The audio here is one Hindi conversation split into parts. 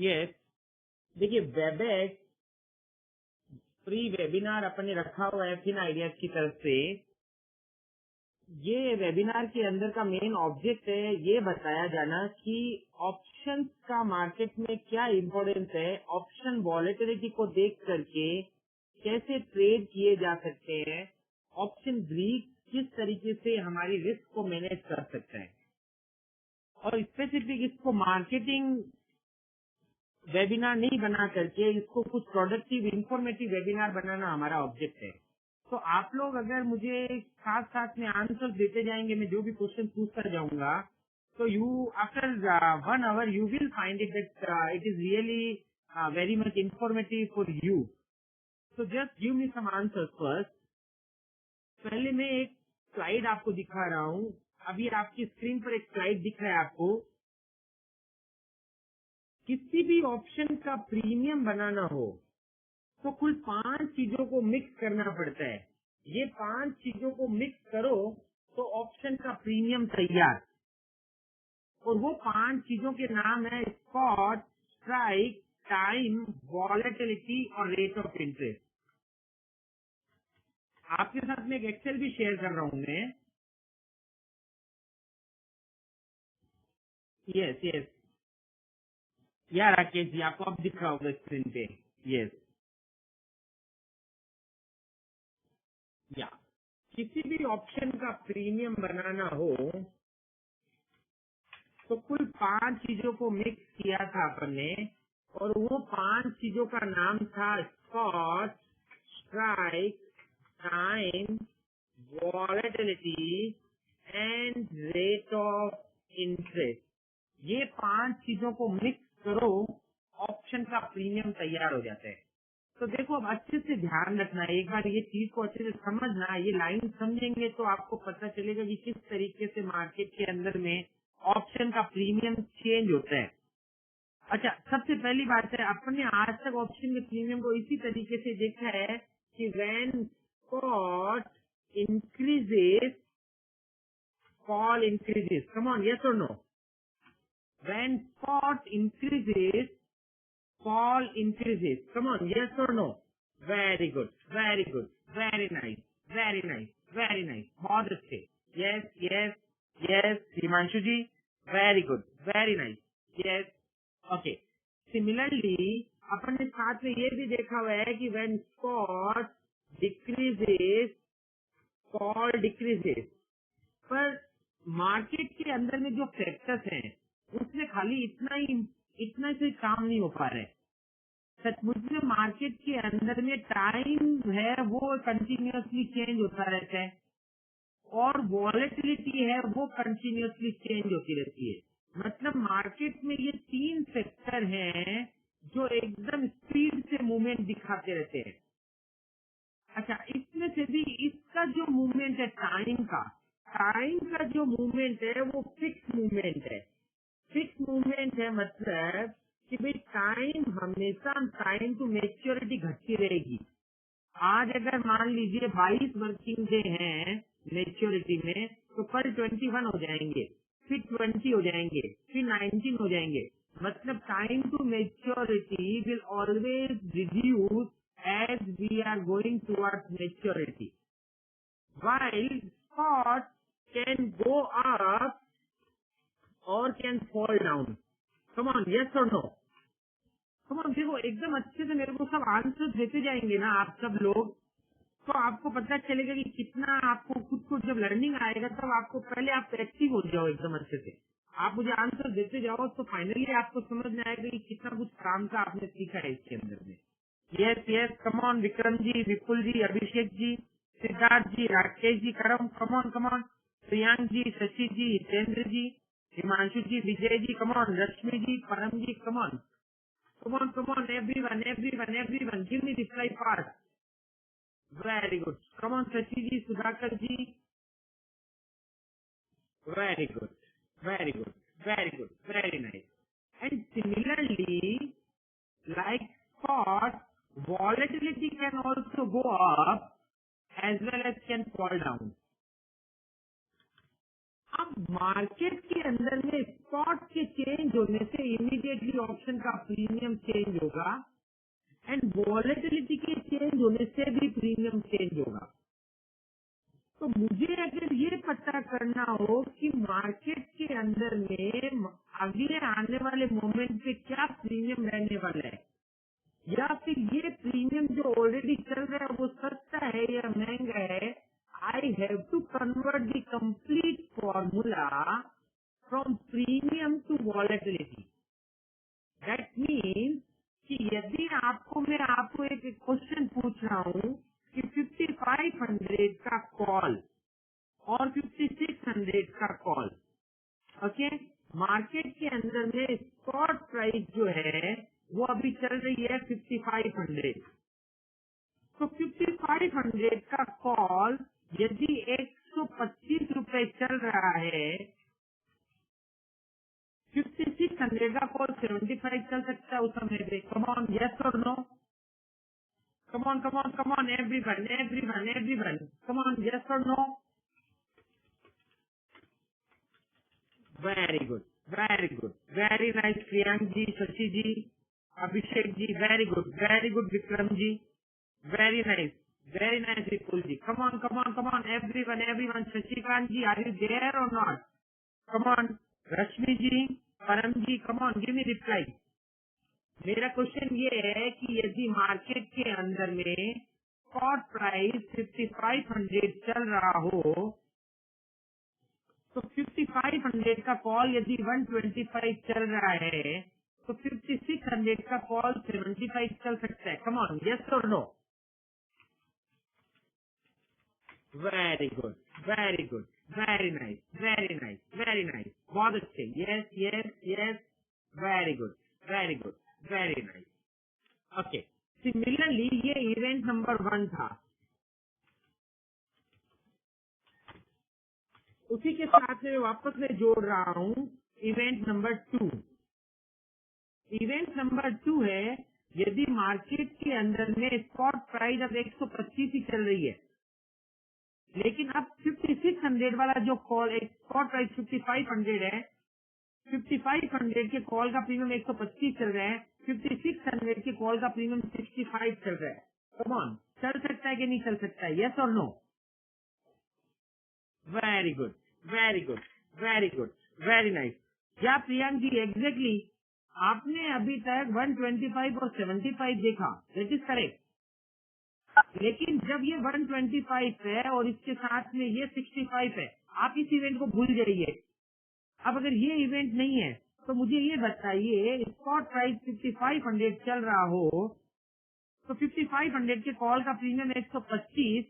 यस, देखिए वेबएक्स फ्री वेबिनार अपन ने रखा हुआ है फिन आइडियाज की तरफ से। ये वेबिनार के अंदर का मेन ऑब्जेक्ट है ये बताया जाना कि ऑप्शंस का मार्केट में क्या इम्पोर्टेंस है, ऑप्शन वॉलेटिलिटी को देख करके कैसे ट्रेड किए जा सकते हैं, ऑप्शन ग्रीक किस तरीके से हमारी रिस्क को मैनेज कर सकता है, और स्पेसिफिक इसको मार्केटिंग वेबिनार नहीं बना करके इसको कुछ प्रोडक्टिव इंफॉर्मेटिव वेबिनार बनाना हमारा ऑब्जेक्ट है। तो आप लोग अगर मुझे साथ साथ में आंसर देते जाएंगे, मैं जो भी क्वेश्चन पूछता जाऊंगा, तो you after 1 hour you will find it that it is really very much informative for you. So just give me some answers first. पहले मैं एक स्लाइड आपको दिखा रहा हूँ। अभी आपकी स्क्रीन पर एक स्लाइड दिख रहा है आपको। किसी भी ऑप्शन का प्रीमियम बनाना हो तो कुल 5 चीजों को मिक्स करना पड़ता है। ये 5 चीजों को मिक्स करो तो ऑप्शन का प्रीमियम तैयार। और वो 5 चीजों के नाम है स्पॉट, स्ट्राइक, टाइम, वॉलेटिलिटी और रेट ऑफ इंटरेस्ट। आपके साथ में एक एक्सेल भी शेयर कर रहा हूँ मैं। यस यस, या राकेश जी आपको अब दिख रहा होगा स्क्रीन पे। यस या, किसी भी ऑप्शन का प्रीमियम बनाना हो तो कुल 5 चीजों को मिक्स किया था अपन ने, और वो 5 चीजों का नाम था spot, strike, time, volatility and rate of interest. ये 5 चीजों को मिक्स करो, ऑप्शन का प्रीमियम तैयार हो जाता है। तो देखो अब अच्छे से ध्यान रखना है, एक बार ये चीज को अच्छे से समझना। ये लाइन समझेंगे तो आपको पता चलेगा कि किस तरीके से मार्केट के अंदर में ऑप्शन का प्रीमियम चेंज होता है। अच्छा, सबसे पहली बात है, अपने आज तक ऑप्शन के प्रीमियम को इसी तरीके से देखा है कि when spot increases call increases. Come on, yes और no? When spot increases call increases. Come on, yes or no? Very good, very good, very nice, very nice, very nice. बहुत अच्छे. Yes, yes, yes. हिमांशु जी, very good, very nice. Yes. Okay. Similarly, अपन ने साथ में ये भी देखा हुआ है कि when spot decreases, call decreases. पर मार्केट के अंदर में जो फैक्टर्स हैं उसमें खाली इतना से काम नहीं हो पा रहे। सचमुच में मार्केट के अंदर में टाइम है वो कंटिन्यूअसली चेंज होता रहता है, और वॉलेटिलिटी है वो कंटिन्यूअसली चेंज होती रहती है। मतलब मार्केट में ये 3 फैक्टर हैं जो एकदम स्पीड से मूवमेंट दिखाते रहते हैं। अच्छा, इसमें से भी इसका जो मूवमेंट है टाइम का जो मूवमेंट है वो फिक्स मूवमेंट है। फिक्स मूवमेंट है मतलब कि भाई टाइम हमेशा टाइम टू मेच्योरिटी घटती रहेगी। आज अगर मान लीजिए 22 वर्किंग डे हैं मेच्योरिटी में, तो कल 21 हो जाएंगे, फिर 20 हो जाएंगे, फिर 19 हो जाएंगे। मतलब time to maturity will always reduce as we are going towards maturity, while spot can go up or can fall down. Come on, yes or no? Come on, देखो एकदम अच्छे से मेरे को सब आंसर देते जाएंगे ना आप सब लोग, तो आपको पता चलेगा कि कितना आपको खुद को जब लर्निंग आएगा तब आपको पहले आप एक्टिव हो जाओ एकदम अच्छे से। आप मुझे आंसर देते जाओ तो फाइनली आपको समझ में आएगा कि कितना कुछ काम का आपने सीखा है इसके अंदर में। Yes yes, come on Vikram ji, Vipul ji, Abhishek ji, Siddharth ji, Rakesh ji, come on, Priyank ji, Shashi ji, Hitendra ji, Himanshu ji, Vijay ji, come on, Rashmi ji, Param ji, come on, everyone, give me the reply part. Very good. Come on, Shashi ji, Sudhakar ji. Very good, very good, very good, very nice. And similarly, like spot, volatility can also go up as well as can fall down. अब मार्केट के अंदर में स्पॉट के चेंज होने से इमीडिएटली ऑप्शन का प्रीमियम चेंज होगा एंड वॉलेटिलिटी के चेंज होने से भी प्रीमियम चेंज होगा। तो मुझे अगर ये पता करना हो कि मार्केट के अंदर में अगले आने वाले मोमेंट पे क्या प्रीमियम रहने वाला है, या फिर ये प्रीमियम जो ऑलरेडी चल रहा है वो सस्ता है या महंगा है, I have to convert the complete formula from premium to volatility. That means कि यदि मैं आपको एक क्वेश्चन पूछ रहा हूँ कि 5500 का कॉल और 5600 का कॉल, ओके, मार्केट के अंदर में स्पॉट प्राइस जो है वो अभी चल रही है 5500। तो 5500 का कॉल यदि 125 रुपए चल रहा है, 5600 का कॉल 75 चल सकता है उस समय पे। कम ऑन, यस और no? Come on come on come on everyone everyone everyone, come on, yes और no? Very good, very good, very nice Priyank ji, Shashi ji, Abhishek ji, very good Vikram ji, very nice Vipul ji. Come on everyone everyone, Shashikant ji, are you there और not? Come on, Rashmi ji, Param ji, come on, give me reply. मेरा क्वेश्चन ये है कि यदि मार्केट के अंदर में स्पॉट प्राइस 5500 चल रहा हो तो 5500 का कॉल यदि 125 चल रहा है तो 5600 का कॉल 75 चल सकता है। कम ऑन, यस और no? Very good, very nice, बहुत अच्छे, yes yes yes, very good, very nice. Okay, similarly ये इवेंट नंबर 1 था। उसी के साथ में वापस मैं जोड़ रहा हूँ इवेंट नंबर 2। इवेंट नंबर 2 है यदि मार्केट के अंदर में स्पॉट प्राइस अब 125 ही चल रही है, लेकिन अब 5600 वाला जो कॉल, एक स्पॉट प्राइस 5500 है, 5500 के कॉल का प्रीमियम 125 चल रहा है, 5600 के कॉल का प्रीमियम 65 चल रहा है। कम ऑन, चल सकता है कि नहीं चल सकता है, यस और no? Very good, very nice. क्या प्रियांक जी, एग्जैक्टली आपने अभी तक 125 और 75 देखा, दैट इज करेक्ट। लेकिन जब ये 125 है और इसके साथ में ये 65 है, आप इस इवेंट को भूल जाइए। अब अगर ये इवेंट नहीं है तो मुझे ये बताइए, स्पॉट प्राइस 5500 चल रहा हो तो 5500 के कॉल का प्रीमियम 125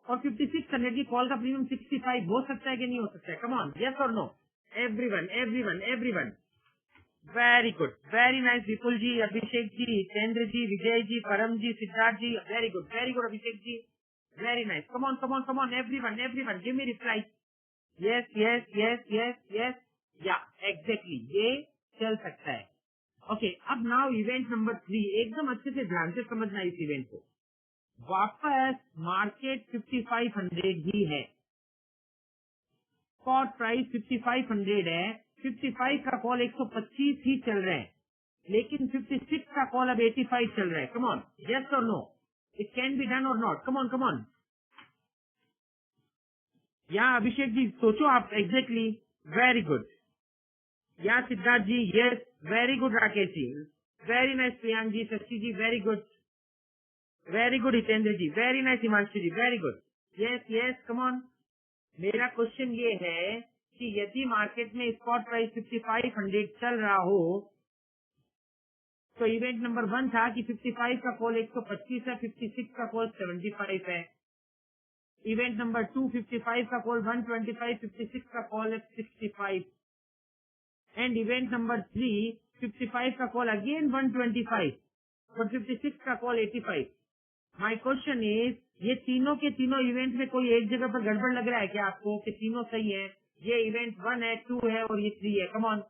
और 5600 की कॉल का प्रीमियम 65 हो सकता है कि नहीं हो सकता है? कम ऑन, यस और no? Everyone, very good, very nice Vipul ji, Abhishek ji, Jitendra ji, Vijay ji, Param ji, Siddharth ji, very good Abhishek ji, very nice. Come on everyone, give me reply. Yes, yeah exactly, ये चल सकता है। ओके, अब नाउ इवेंट नंबर 3, एकदम अच्छे से ध्यान से समझना इस इवेंट को। वापस मार्केट 5500 ही है, स्पॉट प्राइस 5500 है, 55 का कॉल 125 ही चल रहा है, लेकिन 56 का कॉल अब 85 चल रहा है। कम ऑन, यस और no? It can be done और not? Come on, yeah Abhishek ji सोचो आप, exactly, very good. Yeah Siddharth ji, yes, very good Rakesh ji, very nice Priyank ji, Shashi ji, very good Hitendra ji, very nice Himanshu ji, very good, yes, come on. मेरा क्वेश्चन ये है कि यदि मार्केट में स्पॉट प्राइस 5500 चल रहा हो तो इवेंट नंबर 1 था कि 55 का कॉल 125 है, 56 का कॉल 75 है। इवेंट नंबर 2, 55 का कॉल 125, 56 का कॉल 65। एंड इवेंट नंबर 3, 55 का कॉल अगेन 125 और 56 का कॉल 85। माय क्वेश्चन इज, ये तीनों के तीनों इवेंट में कोई एक जगह पर गड़बड़ लग रहा है क्या आपको कि तीनों सही है? ये इवेंट 1 है, 2 है और ये 3 है। Come on,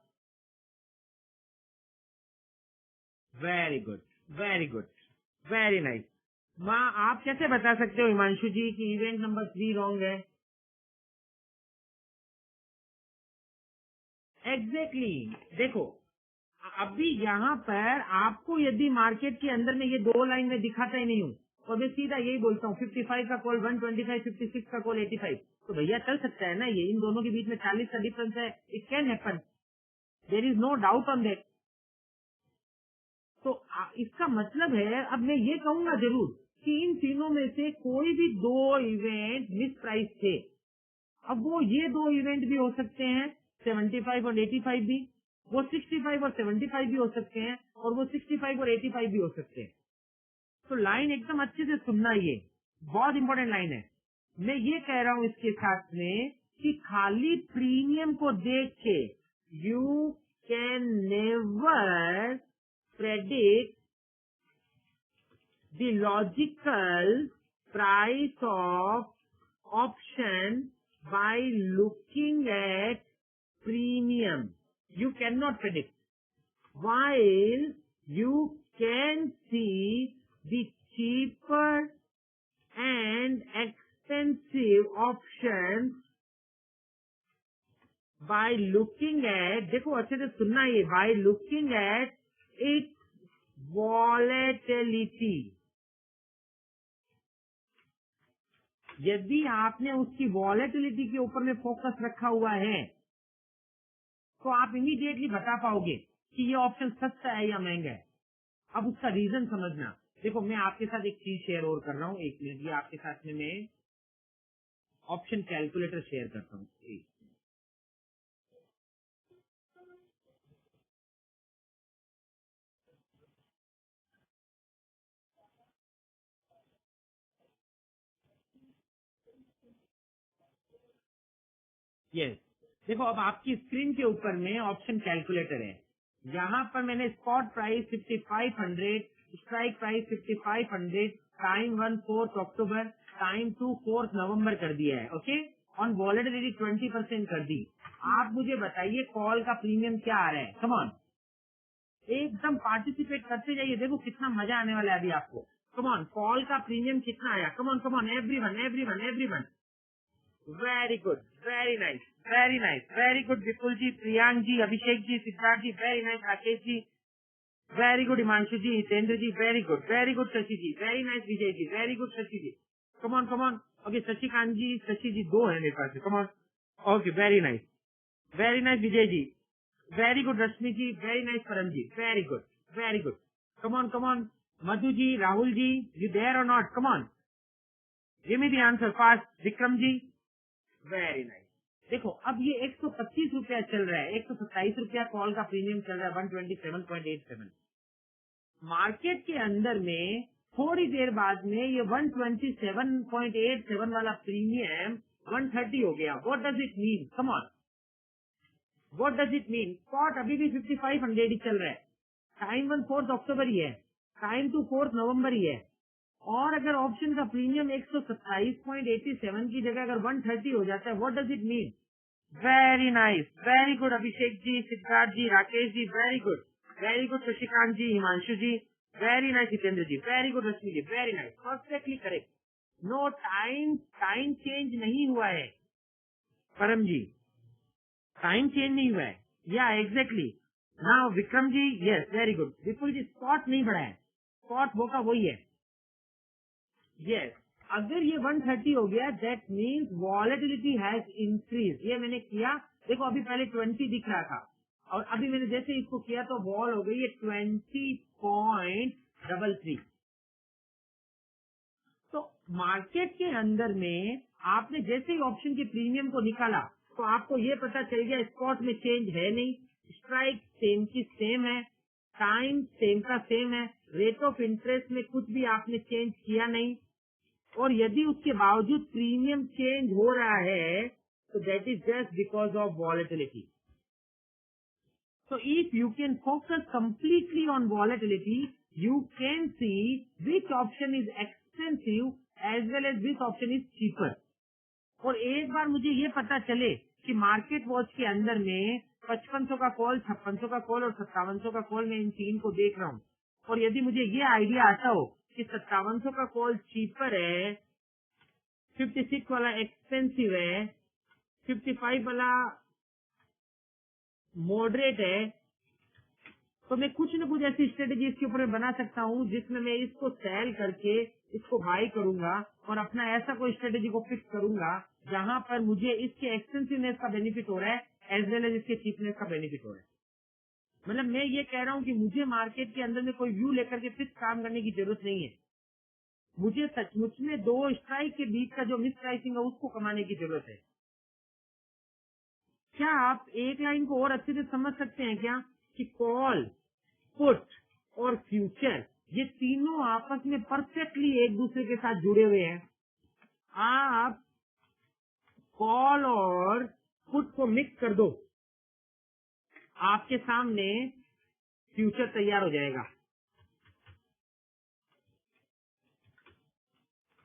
very good, very nice. माँ, आप कैसे बता सकते हो हिमांशु जी कि इवेंट नंबर 3 रॉन्ग है? एग्जैक्टली देखो, अभी यहाँ पर आपको यदि मार्केट के अंदर में ये दो लाइन में दिखाता ही नहीं हूँ तो मैं सीधा यही बोलता हूँ 55 का कॉल 125, 56 का कॉल 85, तो भैया चल सकता है ना, ये इन दोनों के बीच में 40 का डिफरेंस है, it can happen, there is no doubt on that. तो इसका मतलब है, अब मैं ये कहूंगा जरूर कि इन तीनों में से कोई भी दो इवेंट मिस प्राइस थे। अब वो ये दो इवेंट भी हो सकते हैं 75 और 85 भी, वो 65 और 75 भी हो सकते हैं, और वो 65 और 85 भी हो सकते हैं। तो लाइन एकदम अच्छे से सुनना, ये बहुत इंपॉर्टेंट लाइन है। मैं ये कह रहा हूँ इसके साथ में कि खाली प्रीमियम को देख के you can never predict the logical price of option by looking at premium. You cannot predict. While you can see the cheaper and expensive options by looking at, देखो अच्छे से सुनना ये, by looking at its volatility. यदि आपने उसकी वॉलेटिलिटी के ऊपर में फोकस रखा हुआ है तो आप इमीडिएटली बता पाओगे कि ये ऑप्शन सस्ता है या महंगा है। अब उसका रीजन समझना। देखो मैं आपके साथ एक चीज शेयर और कर रहा हूँ, एक मिनट, ये आपके साथ में मैं ऑप्शन कैलकुलेटर शेयर करता हूँ। यस, देखो अब आपकी स्क्रीन के ऊपर में ऑप्शन कैलकुलेटर है। यहाँ पर मैंने spot price 5500, strike price 5500, time 1 4 अक्टूबर, टाइम 2 4 नवंबर कर दिया है। ओके, ऑन वॉलेटिलिटी 20% कर दी। आप मुझे बताइए कॉल का प्रीमियम क्या आ रहा है। कम ऑन, एकदम पार्टिसिपेट करते जाइए, देखो कितना मजा आने वाला है अभी आपको। कम ऑन, कॉल का प्रीमियम कितना आया। Come on everyone everyone everyone. Very good, very nice, very nice, very good Vipul ji, Priyank ji, Abhishek ji, Siddharth ji, very nice, Rakesh ji, very good Himanshu ji, Hitendra ji, very good Shashi ji, very nice Vijay ji, very good Shashi ji. Come on okay, Shashikant ji, Shashi ji दो है मेरे पास। Come on, okay, very nice Vijay ji, very good Rashmi ji, very nice Param ji, very good. Come on Madhu ji, Rahul ji, you there और not. Come on, give me the answer fast. Vikram ji, very nice. देखो अब ये 125 रुपया चल रहा है, 127 रुपया कॉल का प्रीमियम चल रहा है, 127.87। मार्केट के अंदर में थोड़ी देर बाद में ये 127.87 वाला प्रीमियम 130 हो गया। What does it mean? Come on, what does it mean? Spot अभी भी 5500 ही चल रहा है, टाइम 1 4 अक्टूबर ही है, टाइम 2 4 नवंबर ही है, और अगर ऑप्शन का प्रीमियम 127.87 की जगह अगर 130 हो जाता है, what does it mean? Very nice, very good Abhishek ji, Siddharth ji, Rakesh ji, very good Shashikant ji, Himanshu ji, very nice Hitendra ji, very good Rashmi ji, very nice, perfectly correct. No time change नहीं हुआ है परम जी, टाइम चेंज नहीं हुआ है। या exactly now Vikram ji, yes very good. Vipul जी, स्पॉट नहीं बढ़ा है, स्पॉट वो का वही है। यस, अगर ये 130 हो गया that means volatility has increase. ये मैंने किया, देखो अभी पहले 20 दिख रहा था और अभी मैंने जैसे इसको किया तो वॉल हो गई है 20.33। तो मार्केट के अंदर में आपने जैसे ही ऑप्शन के प्रीमियम को निकाला तो आपको ये पता चल गया स्पॉट में चेंज है नहीं, स्ट्राइक सेम की सेम है, टाइम सेम का सेम है, रेट ऑफ इंटरेस्ट में कुछ भी आपने चेंज किया नहीं, और यदि उसके बावजूद प्रीमियम चेंज हो रहा है तो that is just because of volatility. So if you can focus completely on volatility, you can see which option is expensive as well as which option is cheaper. और एक बार मुझे ये पता चले कि मार्केट वॉच के अंदर में 5500 का कॉल, 5600 का कॉल और 5700 का कॉल, मैं इन तीन को देख रहा हूँ, और यदि मुझे ये आइडिया आता हो कि 5700 का कॉल चीपर है, 56 वाला एक्सपेंसिव है, 55 वाला मॉडरेट है, तो मैं कुछ न कुछ ऐसी स्ट्रेटेजी इसके ऊपर बना सकता हूँ जिसमें मैं इसको सेल करके इसको बाई करूंगा और अपना ऐसा कोई स्ट्रेटेजी को फिक्स करूंगा जहां पर मुझे इसके एक्सपेंसिवनेस का बेनिफिट हो रहा है एज वेल एज इसके चीपनेस का बेनिफिट हो रहा है। मतलब मैं ये कह रहा हूँ कि मुझे मार्केट के अंदर में कोई व्यू लेकर के फिक्स काम करने की जरूरत नहीं है। मुझे सचमुच में दो स्ट्राइक के बीच का जो मिस प्राइसिंग है उसको कमाने की जरूरत है। क्या आप एक लाइन को और अच्छे से समझ सकते हैं क्या कि कॉल, पुट और फ्यूचर ये तीनों आपस में परफेक्टली एक दूसरे के साथ जुड़े हुए हैं। आप कॉल और पुट को मिक्स कर दो, आपके सामने फ्यूचर तैयार हो जाएगा।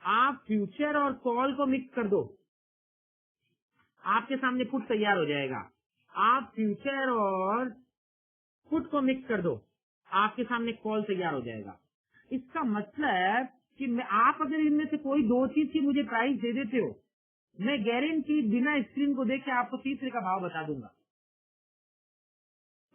आप फ्यूचर और कॉल को मिक्स कर दो, आपके सामने पुट तैयार हो जाएगा। आप फ्यूचर और पुट को मिक्स कर दो, आपके सामने कॉल तैयार हो जाएगा। इसका मतलब कि आप अगर इनमें से कोई दो चीज की मुझे प्राइस दे देते हो, मैं गारंटी बिना स्क्रीन को देख के आपको तीसरे का भाव बता दूंगा।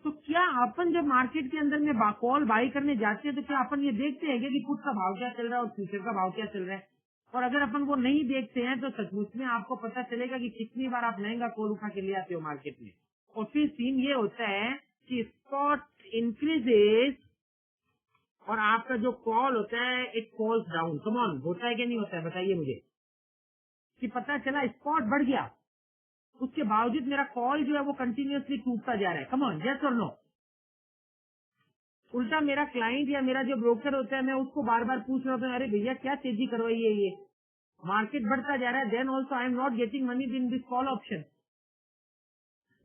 तो क्या अपन जब मार्केट के अंदर में कॉल बाई करने जाते हैं तो क्या अपन ये देखते हैं कि पुट का भाव क्या चल रहा है और फ्यूचर का भाव क्या चल रहा है? और अगर अपन वो नहीं देखते हैं तो सचमुच में आपको पता चलेगा कि कितनी बार आप महंगा कॉल उठा के ले आते हो मार्केट में, और फिर सीन ये होता है कि स्पॉट इंक्रीजेस और आपका जो कॉल होता है it falls down. Come on, होता है कि नहीं होता है बताइए मुझे, कि पता चला स्पॉट बढ़ गया, उसके बावजूद मेरा कॉल जो है वो कंटिन्यूअसली टूटता जा रहा है। कम ऑन, यस और नो? उल्टा मेरा क्लाइंट या मेरा जो ब्रोकर होता है मैं उसको बार बार पूछ रहा हूँ, अरे भैया क्या तेजी करवाई है, ये मार्केट बढ़ता जा रहा है, then also I am not getting money in this call option.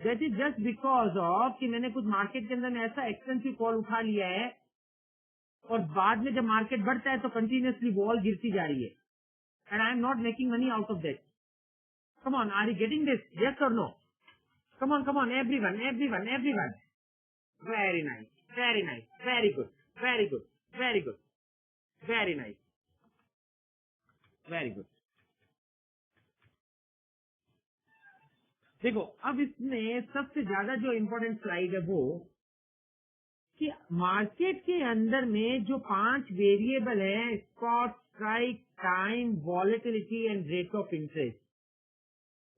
That is just because of कि मैंने कुछ मार्केट के अंदर में ऐसा एक्सपेंसिव कॉल उठा लिया है और बाद में जब मार्केट बढ़ता है तो कंटिन्यूअसली वॉल गिरती जा रही है and I am not making money out of that. Come on, are you getting this, yes और no? Come on everyone, everyone, everyone. Very nice, very nice, very good, very good, very good, very nice, very good. देखो अब इसमें सबसे ज्यादा जो इम्पोर्टेंट स्लाइड है वो कि मार्केट के अंदर में जो 5 वेरिएबल है, spot, strike, time, volatility and rate of interest,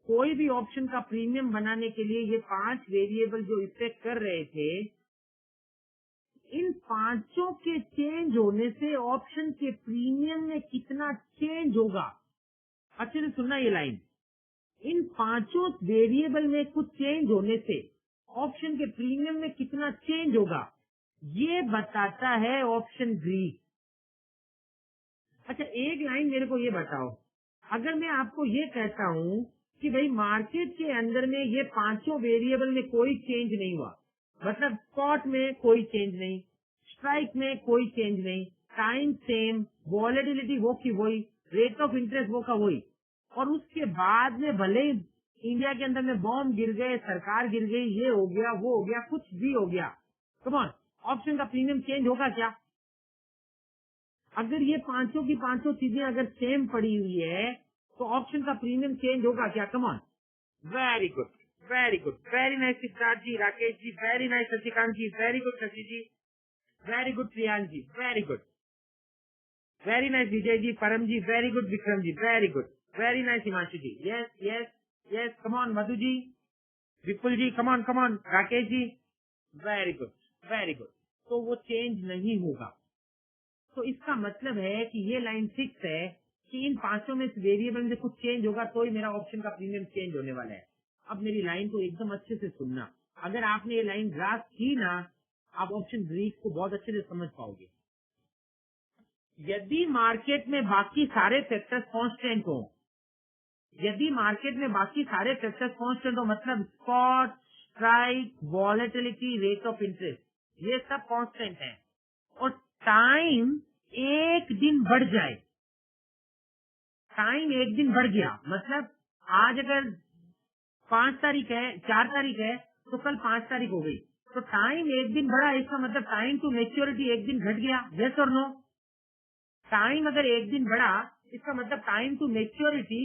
कोई भी ऑप्शन का प्रीमियम बनाने के लिए ये 5 वेरिएबल जो इफेक्ट कर रहे थे, इन पांचों के चेंज होने से ऑप्शन के प्रीमियम में कितना चेंज होगा। अच्छे से सुनना ये लाइन, इन पांचों वेरिएबल में कुछ चेंज होने से ऑप्शन के प्रीमियम में कितना चेंज होगा, ये बताता है ऑप्शन ग्रीक। अच्छा एक लाइन मेरे को ये बताओ, अगर मैं आपको ये कहता हूँ कि भाई मार्केट के अंदर में ये पांचों वेरिएबल में कोई चेंज नहीं हुआ, मतलब स्पॉट में कोई चेंज नहीं, स्ट्राइक में कोई चेंज नहीं, टाइम सेम, वॉलेटिलिटी वो की वही, रेट ऑफ इंटरेस्ट वो का वही, और उसके बाद में भले इंडिया के अंदर में बॉम्ब गिर गए, सरकार गिर गई, ये हो गया वो हो गया, कुछ भी हो गया, कम ऑन, ऑप्शन का प्रीमियम चेंज होगा क्या? अगर ये पांचों की पांचों चीजें अगर सेम पड़ी हुई है तो ऑप्शन का प्रीमियम चेंज होगा क्या? Come on, very good, very good, very nice Siddharth ji, Rakesh ji, very nice Shashikant ji, very good Shashi ji, very good Priyank ji, very good, very nice Vijay ji, Param ji, very good Vikram ji, very good, very nice Himanshu ji, yes yes yes, come on Madhu ji, Vipul ji, come on, Rakesh ji, very good, very good. तो वो चेंज नहीं होगा। तो इसका मतलब है कि ये लाइन फिक्स है कि इन पांचों में से वेरिएबल में कुछ चेंज होगा तो ही मेरा ऑप्शन का प्रीमियम चेंज होने वाला है। अब मेरी लाइन को एकदम अच्छे से सुनना, अगर आपने ये लाइन ग्रास्प की ना, आप ऑप्शन ग्रीक को बहुत अच्छे से समझ पाओगे। यदि मार्केट में बाकी सारे फैक्टर्स कांस्टेंट हो, यदि मार्केट में बाकी सारे फैक्टर्स कांस्टेंट हो, मतलब spot, strike, volatility, rate of interest, ये सब कांस्टेंट है, और टाइम एक दिन बढ़ जाए, टाइम एक दिन बढ़ गया, मतलब आज अगर 5 तारीख है, 4 तारीख है, तो कल 5 तारीख हो गई, तो टाइम एक दिन बढ़ा, इसका मतलब टाइम टू मेच्योरिटी एक दिन घट गया, यस और नो? टाइम अगर एक दिन बढ़ा इसका मतलब टाइम टू मेच्योरिटी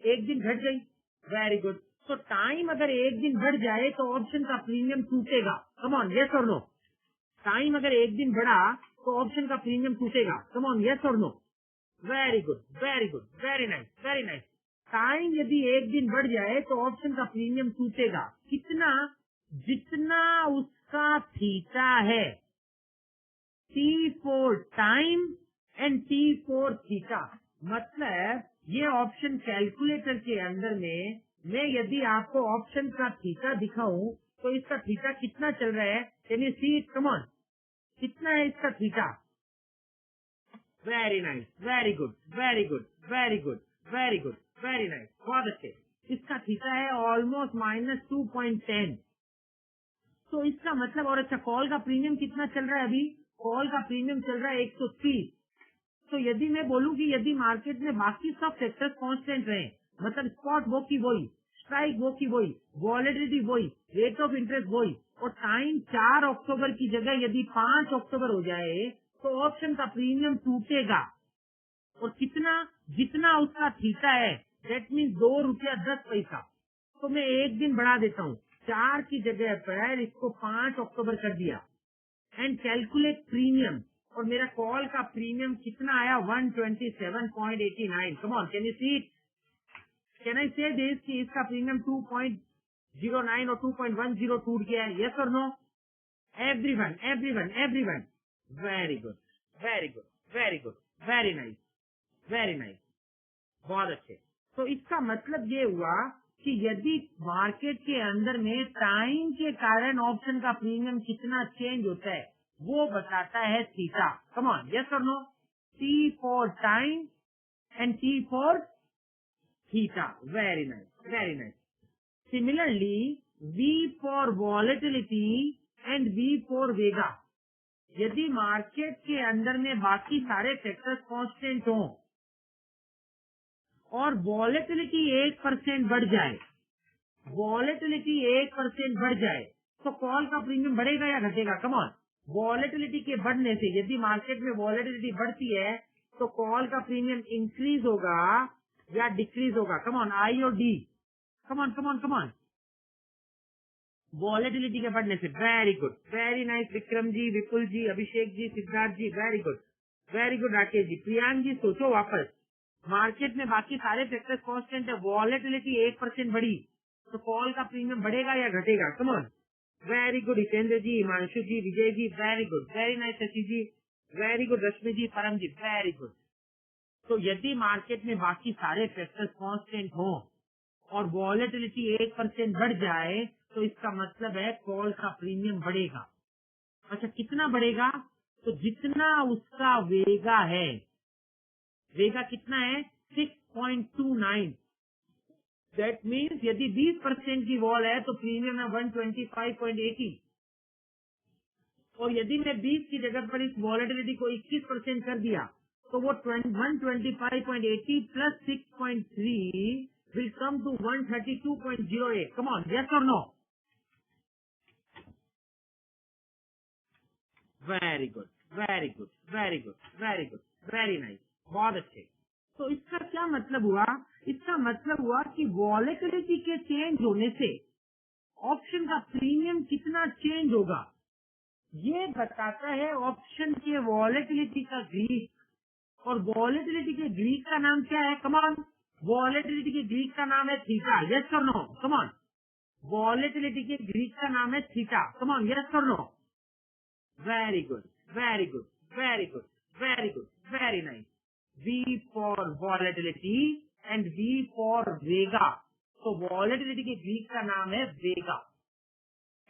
एक दिन घट गई, वेरी गुड। तो टाइम अगर एक दिन बढ़ जाए तो ऑप्शन का प्रीमियम टूटेगा। कम ऑन, यस और नो। टाइम अगर एक दिन बढ़ा तो ऑप्शन का प्रीमियम टूटेगा। कम ऑन, यस और no. Very good, very good, very nice, very nice. Time यदि एक दिन बढ़ जाए तो ऑप्शन का प्रीमियम टूटेगा। कितना? जितना उसका थीटा है। T for time and T for theta. मतलब ये ऑप्शन कैलकुलेटर के अंदर में मैं यदि आपको ऑप्शन का थीटा दिखाऊं तो इसका थीटा कितना चल रहा है? Can you see it? Come on, कितना है इसका theta? Very nice, very good, very good, very good, very good, very nice, बहुत अच्छे। इसका थीटा है ऑलमोस्ट -2.10। तो इसका मतलब, और अच्छा, कॉल का प्रीमियम कितना चल रहा है अभी? कॉल का प्रीमियम चल रहा है 130। तो यदि मैं बोलूं कि यदि मार्केट में बाकी सब फैक्टर्स कांस्टेंट रहे, मतलब स्पॉट वो की वही, स्ट्राइक वो की वही, वॉलेटिलिटी वही, रेट ऑफ इंटरेस्ट वही, और टाइम 4 अक्टूबर की जगह यदि 5 अक्टूबर हो जाए तो ऑप्शन का प्रीमियम टूटेगा। और कितना? जितना उसका थीटा है, दैट मीन्स 2 रुपया 10 पैसा। तो मैं एक दिन बढ़ा देता हूँ, 4 की जगह पर इसको 5 अक्टूबर कर दिया एंड कैलकुलेट प्रीमियम। और मेरा कॉल का प्रीमियम कितना आया? 127.89। Come on, can you see it? Can I से दिस कि इसका प्रीमियम 2.09 और 2.10 टूट गया है? यस और no? Everyone, everyone, everyone. Very good, very good, very good, very nice, very nice, बहुत अच्छे। तो इसका मतलब ये हुआ कि यदि मार्केट के अंदर में टाइम के कारण ऑप्शन का प्रीमियम कितना चेंज होता है वो बताता है थीटा। कम ऑन, यस और no? T for time and T for theta. Very nice, very nice. Similarly V for volatility and V for vega. यदि मार्केट के अंदर में बाकी सारे फैक्टर्स कांस्टेंट हों और वॉलेटिलिटी 1% बढ़ जाए, वॉलेटिलिटी 1% बढ़ जाए तो कॉल का प्रीमियम बढ़ेगा या घटेगा? Come on. वॉलेटिलिटी के बढ़ने से, यदि मार्केट में वॉलेटिलिटी बढ़ती है तो कॉल का प्रीमियम इंक्रीज होगा या डिक्रीज होगा? कम ऑन, आई और D. Come on, come on, come on. Volatility के बढ़ने से। Very good, very nice Vikram ji, Vipul ji, Abhishek ji, Siddharth ji, very good, very good Rakesh ji. Priyank ji सोचो वापस, मार्केट में बाकी सारे फैक्टर्स कांस्टेंट है, वॉलेटिलिटी 1% बढ़ी तो कॉल का प्रीमियम बढ़ेगा या घटेगा? Come on. Very good Hitendra ji, Himanshu ji, Vijay ji, very good, very nice Shashi ji, very good Rashmi ji, Param ji, very good. तो यदि मार्केट में बाकी सारे फैक्टर्स कांस्टेंट हो और वॉलेटिलिटी 1% बढ़ जाए तो इसका मतलब है कॉल का प्रीमियम बढ़ेगा। अच्छा, कितना बढ़ेगा? तो जितना उसका वेगा है। वेगा कितना है? 6.29। दैट मीन्स यदि 20% की वॉल है तो प्रीमियम है 125.80। और यदि मैं 20 की जगह पर इस वॉलेटिलिटी को 21% कर दिया तो वो 125.80 plus 6.3 will come to 132.08. Come on, yes or no? Very good, very good, very good, very good, very nice. बहुत अच्छे। तो इसका क्या मतलब हुआ? इसका मतलब हुआ कि वॉलेटिलिटी के चेंज होने से ऑप्शन का प्रीमियम कितना चेंज होगा ये बताता है ऑप्शन के वॉलेटिलिटी का ग्रीक। और वॉलेटिलिटी के ग्रीक का नाम क्या है? कमान, वॉलेटिलिटी के ग्रीक का नाम है थीटा। यस और नो? कमान, वॉलेटिलिटी के ग्रीक का नाम है थीटा। कमान, यस और no? Very good, very good, very good, very good, very nice. V for volatility and V for vega. तो वॉलेटिलिटी के ग्रीक का नाम है vega.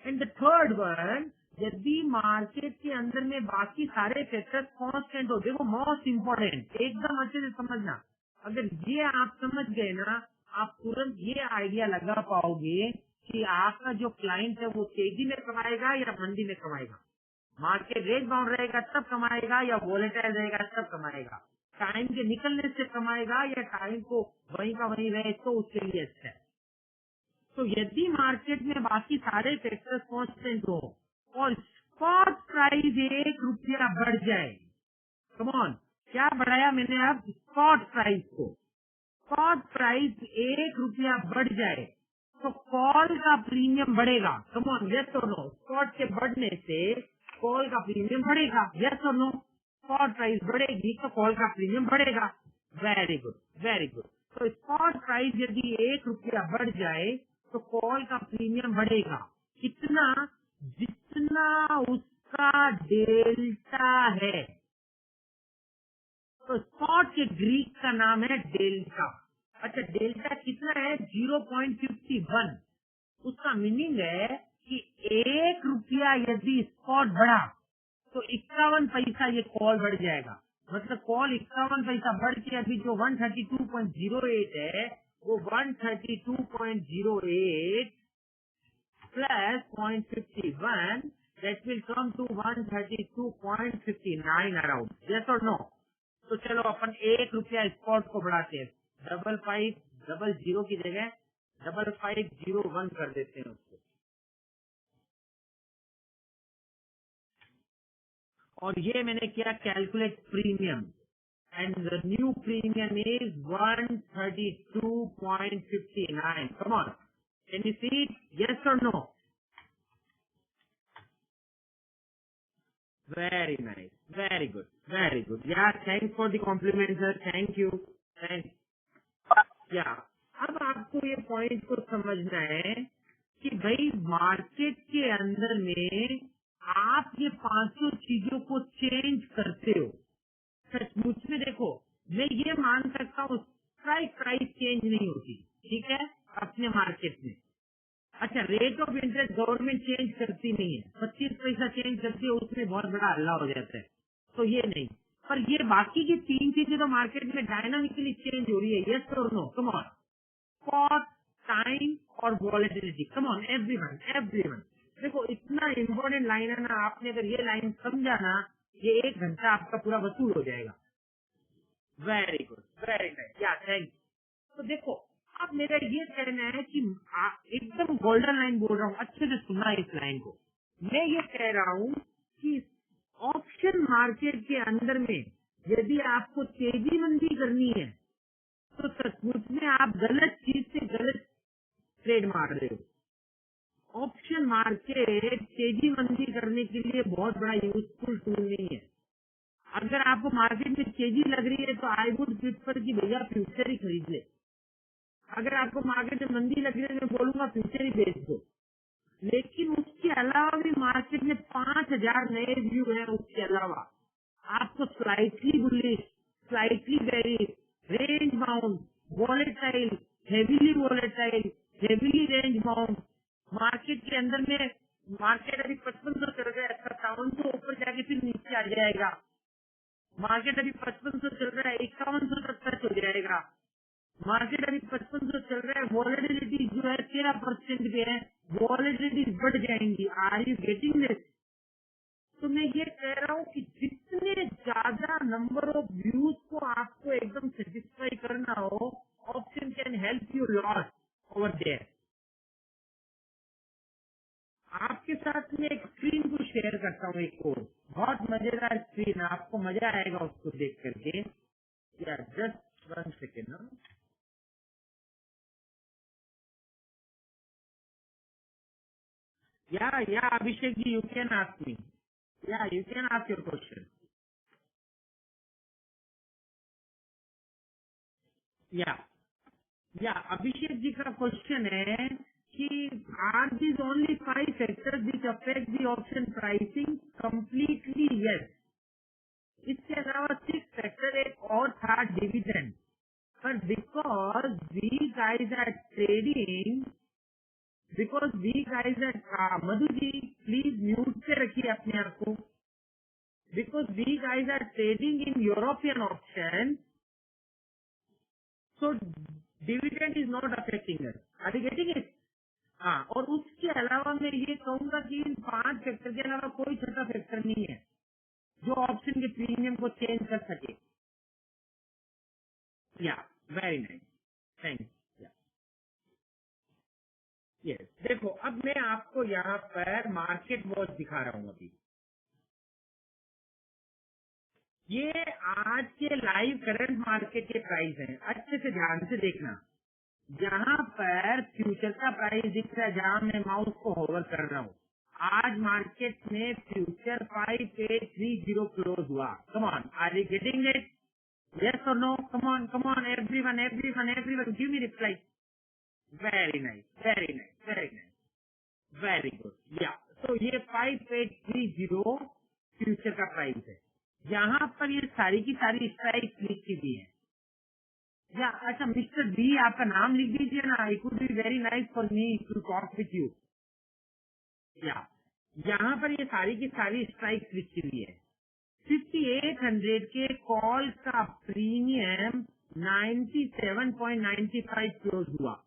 And the third one, यदि मार्केट के अंदर में बाकी सारे फैक्टर्स कांस्टेंट हो, देखो मोस्ट इम्पोर्टेंट, एकदम अच्छे से समझना। अगर ये आप समझ गए ना, आप तुरंत ये आइडिया लगा पाओगे कि आपका जो क्लाइंट है वो तेजी में कमाएगा या मंदी में कमाएगा, मार्केट रेट बाउंड रहेगा तब कमाएगा या वोलेटाइल रहेगा तब कमाएगा, टाइम के निकलने से कमाएगा या टाइम को वहीं का वहीं रहे तो उसके लिए अच्छा है। तो यदि मार्केट में बाकी सारे फैक्टर्स कांस्टेंट हो और स्पॉट प्राइस 1 रुपया बढ़ जाए, कम ऑन, क्या बढ़ाया मैंने अब? स्पॉट प्राइस को। स्पॉट प्राइस 1 रुपया बढ़ जाए तो कॉल का प्रीमियम बढ़ेगा। कम ऑन, यस और नो। स्पॉट के बढ़ने से कॉल का प्रीमियम बढ़ेगा, यस और नो। स्पॉट प्राइस बढ़ेगी तो कॉल का प्रीमियम बढ़ेगा। Very good, very good. तो स्पॉट प्राइस यदि 1 रुपया बढ़ जाए तो कॉल का प्रीमियम बढ़ेगा। कितना? जितना उसका डेल्टा है। तो स्पॉट के ग्रीक का नाम है डेल्टा। अच्छा, डेल्टा कितना है? 0.51। उसका मीनिंग है कि 1 रुपया यदि स्पॉट बढ़ा तो 51 पैसा ये कॉल बढ़ जाएगा। मतलब कॉल 51 पैसा बढ़ के अभी जो 132.08 है वो 132.08 plus 0.51, that will come to 132.59 around. Yes or no? तो चलो अपन 1 रुपया स्पॉट को बढ़ाते हैं। 5500 की जगह 5501 कर देते हैं उसको। और ये मैंने किया calculate premium, and the new premium is 132.59. Come on, can you see it? Yes और no? Very nice. Very good. Very good. Yeah, thanks for the compliment, sir. Thank you. Thanks. Yeah. अब आपको ये पॉइंट को समझना है कि भाई मार्केट के अंदर में आप ये 500 चीजों को चेंज करते हो। सचमुच में देखो, मैं ये मान सकता हूँ स्ट्राइक प्राइस चेंज नहीं होती, ठीक है, अपने मार्केट में। अच्छा, rate of interest government change करती नहीं है, 25 पैसा चेंज करती है, उसमें बहुत बड़ा हल्ला हो जाता है, तो ये नहीं। पर ये बाकी की 3 चीजें तो मार्केट में डायनामिकली चेंज हो रही है। यस और no? Come on. Cost, time और volatility. Come on everyone, everyone. देखो, इतना इम्पोर्टेंट लाइन है ना, आपने अगर ये लाइन समझा ना, ये 1 घंटा आपका पूरा वसूल हो जाएगा। Very good, very nice. या थैंक। तो देखो, अब मेरा ये कहना है कि एकदम गोल्डन लाइन बोल रहा हूँ, अच्छे से सुनना इस लाइन को। मैं ये कह रहा हूँ कि ऑप्शन मार्केट के अंदर में यदि आपको तेजी मंदी करनी है तो सचमुच में आप गलत चीज से गलत ट्रेड मार रहे हो। ऑप्शन मार्केट तेजी मंदी करने के लिए बहुत बड़ा यूजफुल टूल नहीं है। अगर आपको मार्केट में तेजी लग रही है तो आई वुड प्रिफर कि भैया फ्यूचर ही खरीद ले। अगर आपको मार्केट में मंदी लग रही है, मैं बोलूंगा फ्यूचर ही बेच दो। लेकिन उसके अलावा भी मार्केट में 5000 नए व्यू है। उसके अलावा आपको slightly bullish, slightly bearish, range bound, volatile, heavily range bound, market के अंदर में मार्केट अभी 5500 चल रहा है, 5700 ऊपर जाके फिर नीचे आ जाएगा। मार्केट अभी 5500 चल रहा है, 5100 तक टच हो जाएगा। मार्केट अभी 5500 चल रहा है, वॉलेटिलिटी जो है 13% पे है, वॉलेटिलिटी बढ़ जाएंगी। Are you getting this? तो मैं ये कह रहा हूँ कि जितने ज्यादा नंबर ऑफ व्यूज को आपको एकदम सेटिस्फाई करना हो, option can help you lot over there. आपके साथ में एक स्क्रीन को शेयर करता हूँ, एक और बहुत मजेदार स्क्रीन, आपको मजा आएगा उसको देख करके। या जस्ट 1 सेकेंड ना। Yeah, Abhishek ji, you can ask me. Yeah, you can ask your question. Yeah, Abhishek ji का क्वेश्चन है कि are this only 5 factors which affect the option pricing completely? Yes. इसके अलावा 6 फैक्टर एक और था, dividend. But because we guys are trading, Madhu ji please mute पे रखिए अपने आप को। Because we guys are trading in European option, so dividend is not affecting us. Are you getting it? हाँ, और उसके अलावा मैं ये कहूंगा कि इन 5 फैक्टर के अलावा कोई छोटा फैक्टर नहीं है जो ऑप्शन के प्रीमियम को चेंज कर सके। या वेरी नाइस, थैंक्स। यस, देखो अब मैं आपको यहाँ पर मार्केट वॉच दिखा रहा हूँ। अभी ये आज के लाइव करंट मार्केट के प्राइस हैं, अच्छे से ध्यान से देखना। जहाँ पर फ्यूचर का प्राइस दिख रहा है, जहाँ मैं माउस को होवर कर रहा हूँ, आज मार्केट में फ्यूचर 5830 क्लोज हुआ। Come on, are you getting it? Yes और no? Come on everyone, give me reply. Very nice, very nice, very nice, very good. या तो ये 5830 फ्यूचर का प्राइस है। यहाँ पर ये सारी की सारी स्ट्राइक लिखी हुई है। या अच्छा मिस्टर बी, आपका नाम लिख दीजिए ना। It would be very nice for me to talk with you. या यहाँ पर ये सारी की सारी स्ट्राइक लिखी हुई है। 5800 के कॉल का प्रीमियम 97.95 क्लोज हुआ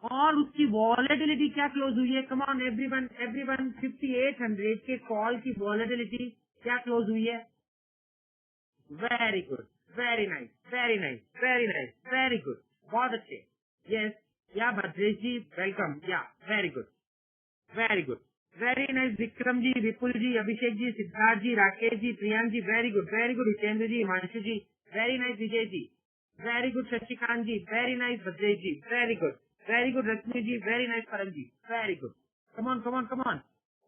और उसकी वॉलेटिलिटी क्या क्लोज हुई है? कम ऑन एवरीवन, 5800 के कॉल की वॉलेटिलिटी क्या क्लोज हुई है? Very good, very nice, very nice, very nice, very good, बहुत अच्छे। Yes, yeah Bhadresh ji welcome. Yeah very good, very good, very nice. Vikram ji, Vipul ji, Abhishek ji, Siddharth ji, Rakesh ji, Priyank ji, very good, very good. Hitendra ji, Himanshu ji, very nice. Vijay ji, very good. Shashikant ji, very nice. Bhadresh ji, very good, very good. Rashmi ji, very nice. Param ji, very good. Come on.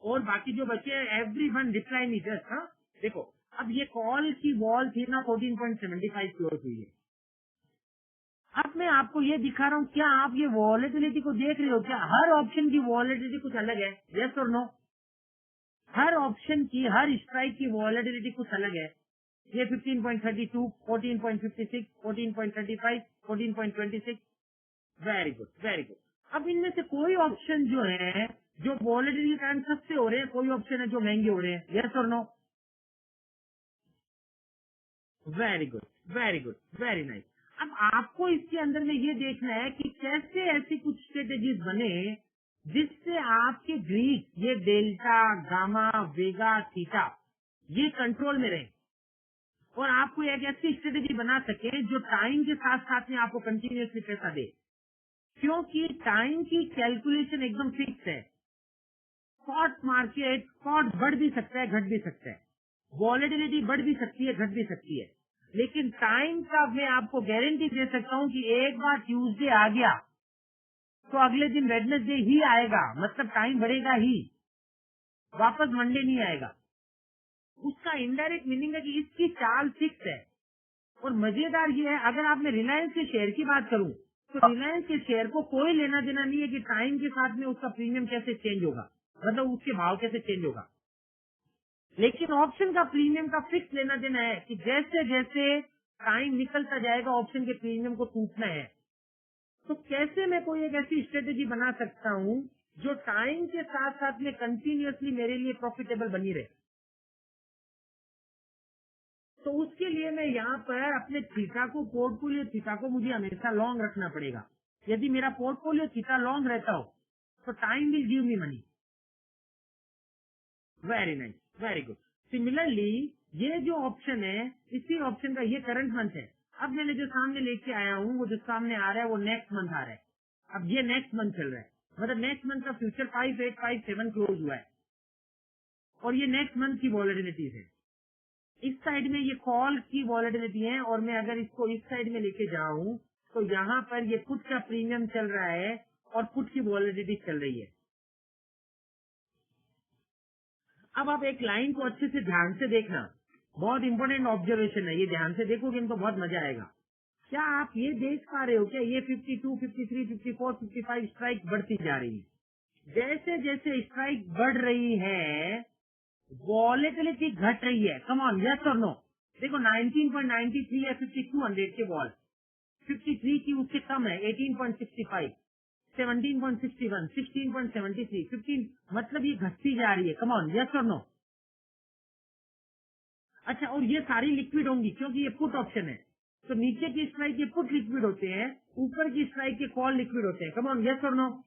और बाकी जो बच्चे every one reply me just. हाँ देखो, अब ये कॉल की वॉल थी ना 14.75 क्लोज हुई है। अब मैं आपको ये दिखा रहा हूँ, क्या आप ये वॉलेटिलिटी को देख रहे हो? क्या हर ऑप्शन की वॉलेटिलिटी कुछ अलग है? यस और नो? हर ऑप्शन की, हर स्ट्राइक की वॉलेटिलिटी कुछ अलग है। ये 15.32, 14.56, 14.35, 14.26। Very good, very good. अब इनमें से कोई ऑप्शन जो है जो वॉलेटिलिटी के कारण सस्ते हो रहे हैं, कोई ऑप्शन है जो महंगे हो रहे हैं? यस और no? Very good, very good, very nice. अब आपको इसके अंदर में ये देखना है कि कैसे ऐसी कुछ स्ट्रेटेजीज बने जिससे आपके ग्रीक, ये डेल्टा, गामा, वेगा, थीटा, ये कंट्रोल में रहे और आपको एक ऐसी स्ट्रेटेजी बना सके जो टाइम के साथ साथ में आपको कंटिन्यूसली पैसा दे। क्योंकि टाइम की कैलकुलेशन एकदम फिक्स है। स्पॉट मार्केट, स्पॉट बढ़ भी सकता है, घट भी सकता है, वॉलेटिलिटी बढ़ भी सकती है, घट भी सकती है, लेकिन टाइम का मैं आपको गारंटी दे सकता हूँ कि एक बार ट्यूसडे आ गया तो अगले दिन वेडनेसडे ही आएगा। मतलब टाइम बढ़ेगा ही, वापस मंडे नहीं आएगा। उसका इनडायरेक्ट मीनिंग है कि इसकी चाल फिक्स है। और मजेदार ये है, अगर आप मैं रिलायंस के शेयर की बात करूं तो रिलायंस के शेयर को कोई लेना देना नहीं है कि टाइम के साथ में उसका प्रीमियम कैसे चेंज होगा, मतलब उसके भाव कैसे चेंज होगा। लेकिन ऑप्शन का प्रीमियम का फिक्स लेना देना है कि जैसे जैसे टाइम निकलता जाएगा ऑप्शन के प्रीमियम को टूटना है। तो कैसे मैं कोई एक ऐसी स्ट्रेटेजी बना सकता हूँ जो टाइम के साथ साथ में कंटिन्यूअसली मेरे लिए प्रॉफिटेबल बनी रहे? तो उसके लिए मैं यहाँ पर अपने थीटा को, पोर्टफोलियो थीटा को मुझे हमेशा लॉन्ग रखना पड़ेगा। यदि मेरा पोर्टफोलियो थीटा लॉन्ग रहता हो तो time will give me money. Very nice, very good. Similarly ये जो ऑप्शन है, इसी ऑप्शन का ये करंट मंथ है। अब मैंने जो सामने लेके आया हूँ, वो जो सामने आ रहा है वो नेक्स्ट मंथ आ रहा है। अब ये नेक्स्ट मंथ चल रहा है, मतलब नेक्स्ट मंथ का फ्यूचर 5857 क्लोज हुआ है और ये नेक्स्ट मंथ की वॉलेटिलिटी है। इस साइड में ये कॉल की वॉलेटिलिटी है और मैं अगर इसको इस साइड में लेके जाऊं तो यहाँ पर ये पुट का प्रीमियम चल रहा है और पुट की वॉलेटिलिटी चल रही है। अब आप एक लाइन को अच्छे से ध्यान से देखना, बहुत इंपॉर्टेंट ऑब्जर्वेशन है ये, ध्यान से देखोगे तो बहुत मजा आएगा। क्या आप ये देख पा रहे हो क्या? ये 52, 53, 54, 55 स्ट्राइक बढ़ती जा रही है। जैसे जैसे स्ट्राइक बढ़ रही है वॉलेटिलिटी घट रही है। कम ऑन, यस और नो? देखो 19.93 है 5200 के वॉल, 53 की उससे कम है 18.65, 17.61, 16.73, 15, मतलब ये घटती जा रही है। कम ऑन, यस और नो? अच्छा, और ये सारी लिक्विड होंगी क्योंकि ये पुट ऑप्शन है। तो नीचे की स्ट्राइक के पुट लिक्विड होते हैं, ऊपर की स्ट्राइक के कॉल लिक्विड होते हैं। कम ऑन, यस और नो?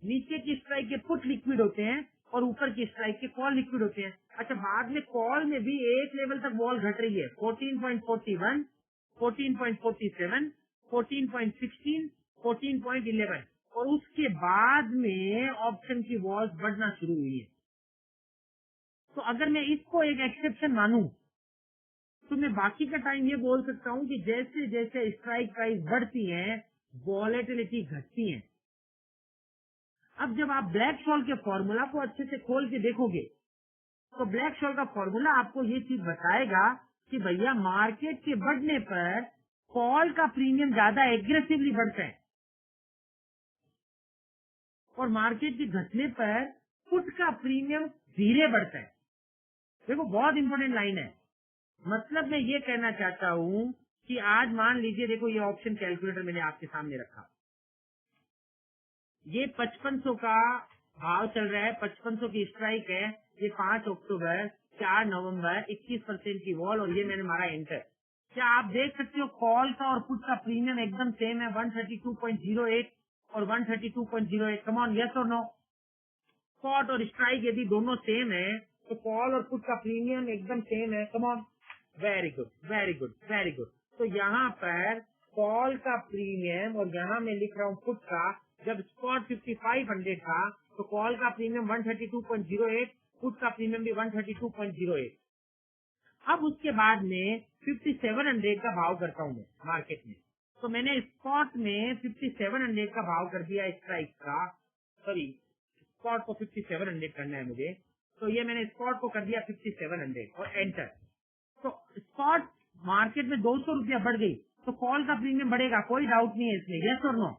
नीचे की स्ट्राइक के पुट लिक्विड होते हैं और ऊपर की स्ट्राइक के कॉल लिक्विड होते हैं। अच्छा, बाद में कॉल में भी एक लेवल तक वॉल घट रही है, 14.41, 14.47, 14.16, 14.11 और उसके बाद में ऑप्शन की वॉल्स बढ़ना शुरू हुई है। तो अगर मैं इसको एक एक्सेप्शन मानूं तो मैं बाकी का टाइम ये बोल सकता हूँ कि जैसे जैसे स्ट्राइक प्राइस बढ़ती है वॉलेटिलिटी घटती है। अब जब आप ब्लैक शॉल के फॉर्मूला को अच्छे से खोल के देखोगे तो ब्लैक शॉल का फॉर्मूला आपको ये चीज बताएगा कि भैया मार्केट के बढ़ने पर कॉल का प्रीमियम ज्यादा एग्रेसिवली बढ़ता है और मार्केट के घटने पर पुट का प्रीमियम धीरे बढ़ता है। देखो बहुत इंपॉर्टेंट लाइन है। मतलब मैं ये कहना चाहता हूँ कि आज मान लीजिए, देखो ये ऑप्शन कैलकुलेटर मैंने आपके सामने रखा, ये 5500 का भाव चल रहा है, 5500 की स्ट्राइक है, ये 5 अक्टूबर 4 नवंबर 21% की वॉल और ये मैंने मारा एंटर। क्या आप देख सकते हो कॉल का और पुट का प्रीमियम एकदम सेम है 132.08 और 132.08? कम ऑन, यस और नो? स्पॉट और स्ट्राइक यदि दोनों सेम है तो कॉल और पुट का प्रीमियम एकदम सेम है। Come on, very good very good very good. तो यहाँ पर कॉल का प्रीमियम और यहाँ मैं लिख रहा हूँ पुट का, जब स्पॉट 5500 था तो कॉल का प्रीमियम 132.08, पुट का प्रीमियम भी 132.08। अब उसके बाद में 5700 का भाव करता हूँ मैं मार्केट में। तो मैंने स्पॉट में 5700 का भाव कर दिया स्ट्राइक का, सॉरी स्पॉट को 5700 करना है मुझे, तो ये मैंने स्पॉट को कर दिया 5700 और एंटर। तो स्पॉट मार्केट में 200 रुपया बढ़ गई तो कॉल का प्रीमियम बढ़ेगा, कोई डाउट नहीं है इसमें, यस और नो?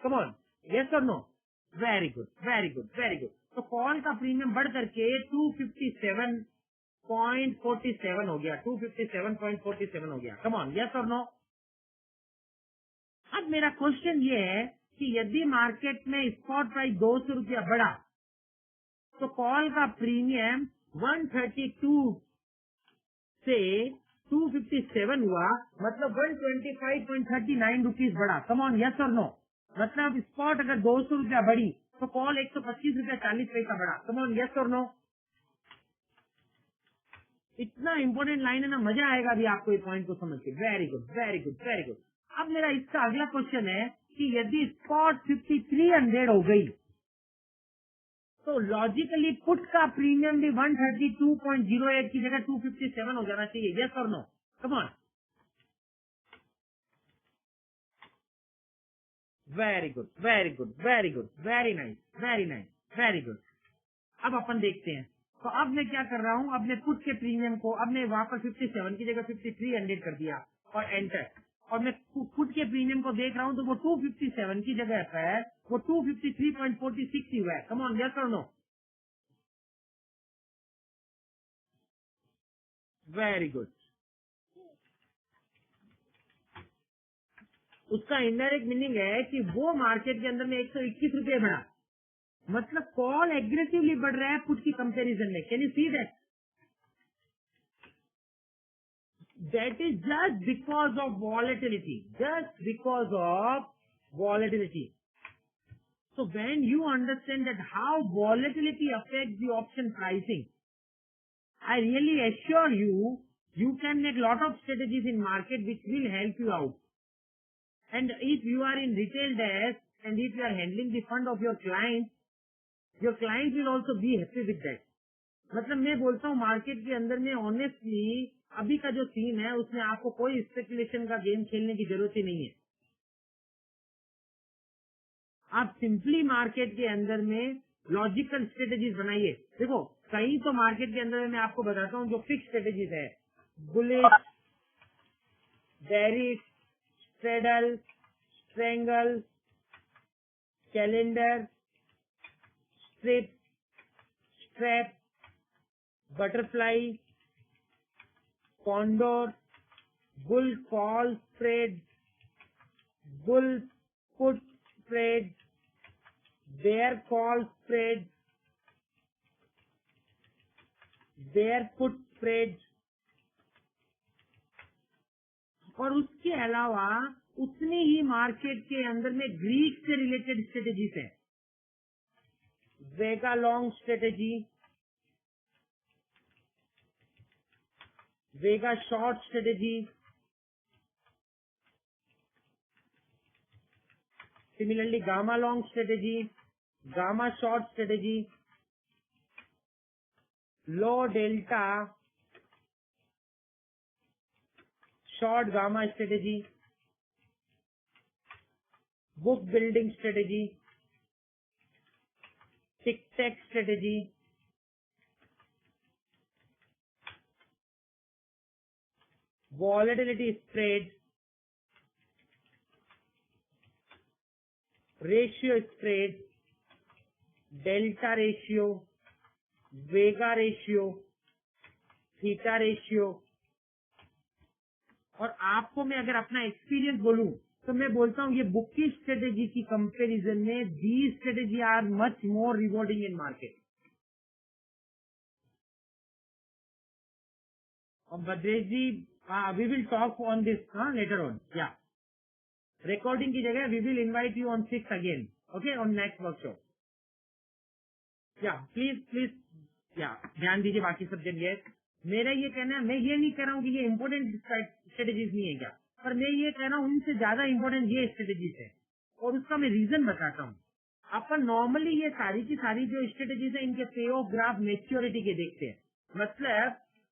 कम ऑन, यस और no? Very good very good very good. तो कॉल का प्रीमियम बढ़ करके 257.47 हो गया, 257.47 हो गया। कम ऑन, यस और नो? अब मेरा क्वेश्चन ये है कि यदि मार्केट में स्पॉट प्राइस 200 रुपया बढ़ा तो कॉल का प्रीमियम 132 से 257 हुआ, मतलब 125.39 रुपीज बढ़ा। कम ऑन, यस और नो? मतलब स्पॉट अगर 200 रुपया बढ़ी तो कॉल 125 रुपया 40 पैसा बढ़ा। कम ऑन, यस और नो? इतना इंपॉर्टेंट लाइन है ना, मजा आएगा अभी आपको ये पॉइंट को समझ के। Very good very good very good. अब मेरा इसका अगला क्वेश्चन है कि यदि स्पॉट 5300 हो गई तो लॉजिकली पुट का प्रीमियम भी 132.08 की जगह 257 हो जाना चाहिए, यस और no? Come on, very good very good very good, very nice very nice very good. अब अपन देखते हैं। तो अब मैं क्या कर रहा हूँ, अब मैं पुट के प्रीमियम को, अब मैं वापस 57 की जगह 5300 कर दिया और एंटर। और मैं पुट के प्रीमियम को देख रहा हूँ तो वो 257 की जगह पर वो 253.46 ही हुआ है। कम ऑन, यस और नो? Very good. उसका इनडायरेक्ट मीनिंग है कि वो मार्केट के अंदर में 121 रुपये बढ़ा, मतलब कॉल एग्रेसिवली बढ़ रहा है पुट की कंपैरिजन में। Can you see that? That is just because of volatility, just because of volatility. So when you understand that how volatility affects the option pricing, I really assure you, you can make lot of strategies in market which will help you out. And if you are in retail desk and if you are handling the fund of your client will also be happy with that. मतलब मैं बोलता हूँ मार्केट के अंदर में ऑनेस्टली अभी का जो सीन है उसमें आपको कोई स्पेकुलेशन का गेम खेलने की जरूरत ही नहीं है। आप सिंपली मार्केट के अंदर में लॉजिकल स्ट्रेटेजीज बनाइए। देखो कहीं तो मार्केट के अंदर में मैं आपको बताता हूँ जो फिक्स स्ट्रेटेजीज है, bullish, bearish, straddle, strangle, calendar, strip, strap, butterfly, condor, bull call spread, bull put spread, bear call spread, bear put spread, और उसके अलावा उतनी ही मार्केट के अंदर में ग्रीक से रिलेटेड स्ट्रेटेजीज है। Vega long strategy, vega short strategy, similarly gamma long strategy, gamma short strategy, low delta short gamma strategy, book building strategy, tick tack strategy, volatility spread, ratio spread, delta ratio, vega ratio, theta ratio. और आपको मैं अगर अपना एक्सपीरियंस बोलूं तो मैं बोलता हूं ये बुक की स्ट्रेटेजी की कंपैरिजन में the strategy are much more rewarding in market. और Bhadresh ji we will talk on this later on, या रिकॉर्डिंग की जगह we will invite you on 6 again, okay, on next workshop. Yeah please please, yeah ध्यान दीजिए बाकी सब्जेक्ट ये मेरा ये कहना है, मैं ये नहीं कह रहा हूँ कि ये इम्पोर्टेंट स्ट्रेटेजीज नहीं है क्या, पर मैं ये कह रहा हूँ उनसे ज्यादा इम्पोर्टेंट ये स्ट्रेटेजीज है और उसका मैं रीजन बताता हूँ। अपन नॉर्मली ये सारी की सारी जो स्ट्रेटेजीज है इनके पे ऑफ ग्राफ मेच्योरिटी के देखते हैं।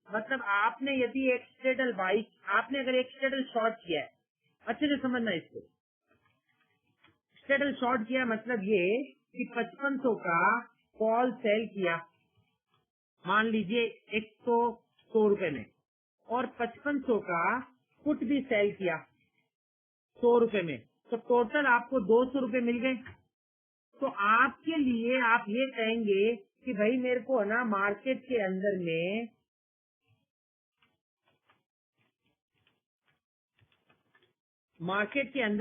मतलब आपने यदि एक स्ट्रेडल बाइक, आपने अगर एक स्ट्रेडल शॉर्ट किया है, अच्छे से समझना इसको, स्ट्रेडल शॉर्ट किया मतलब ये कि 5500 का कॉल सेल किया, मान लीजिए 100 रुपए में, और 5500 का पुट भी सेल किया 100 रुपए में, तो टोटल आपको 200 रुपए मिल गए। तो आपके लिए आप ये कहेंगे कि भाई मेरे को ना मार्केट के अंदर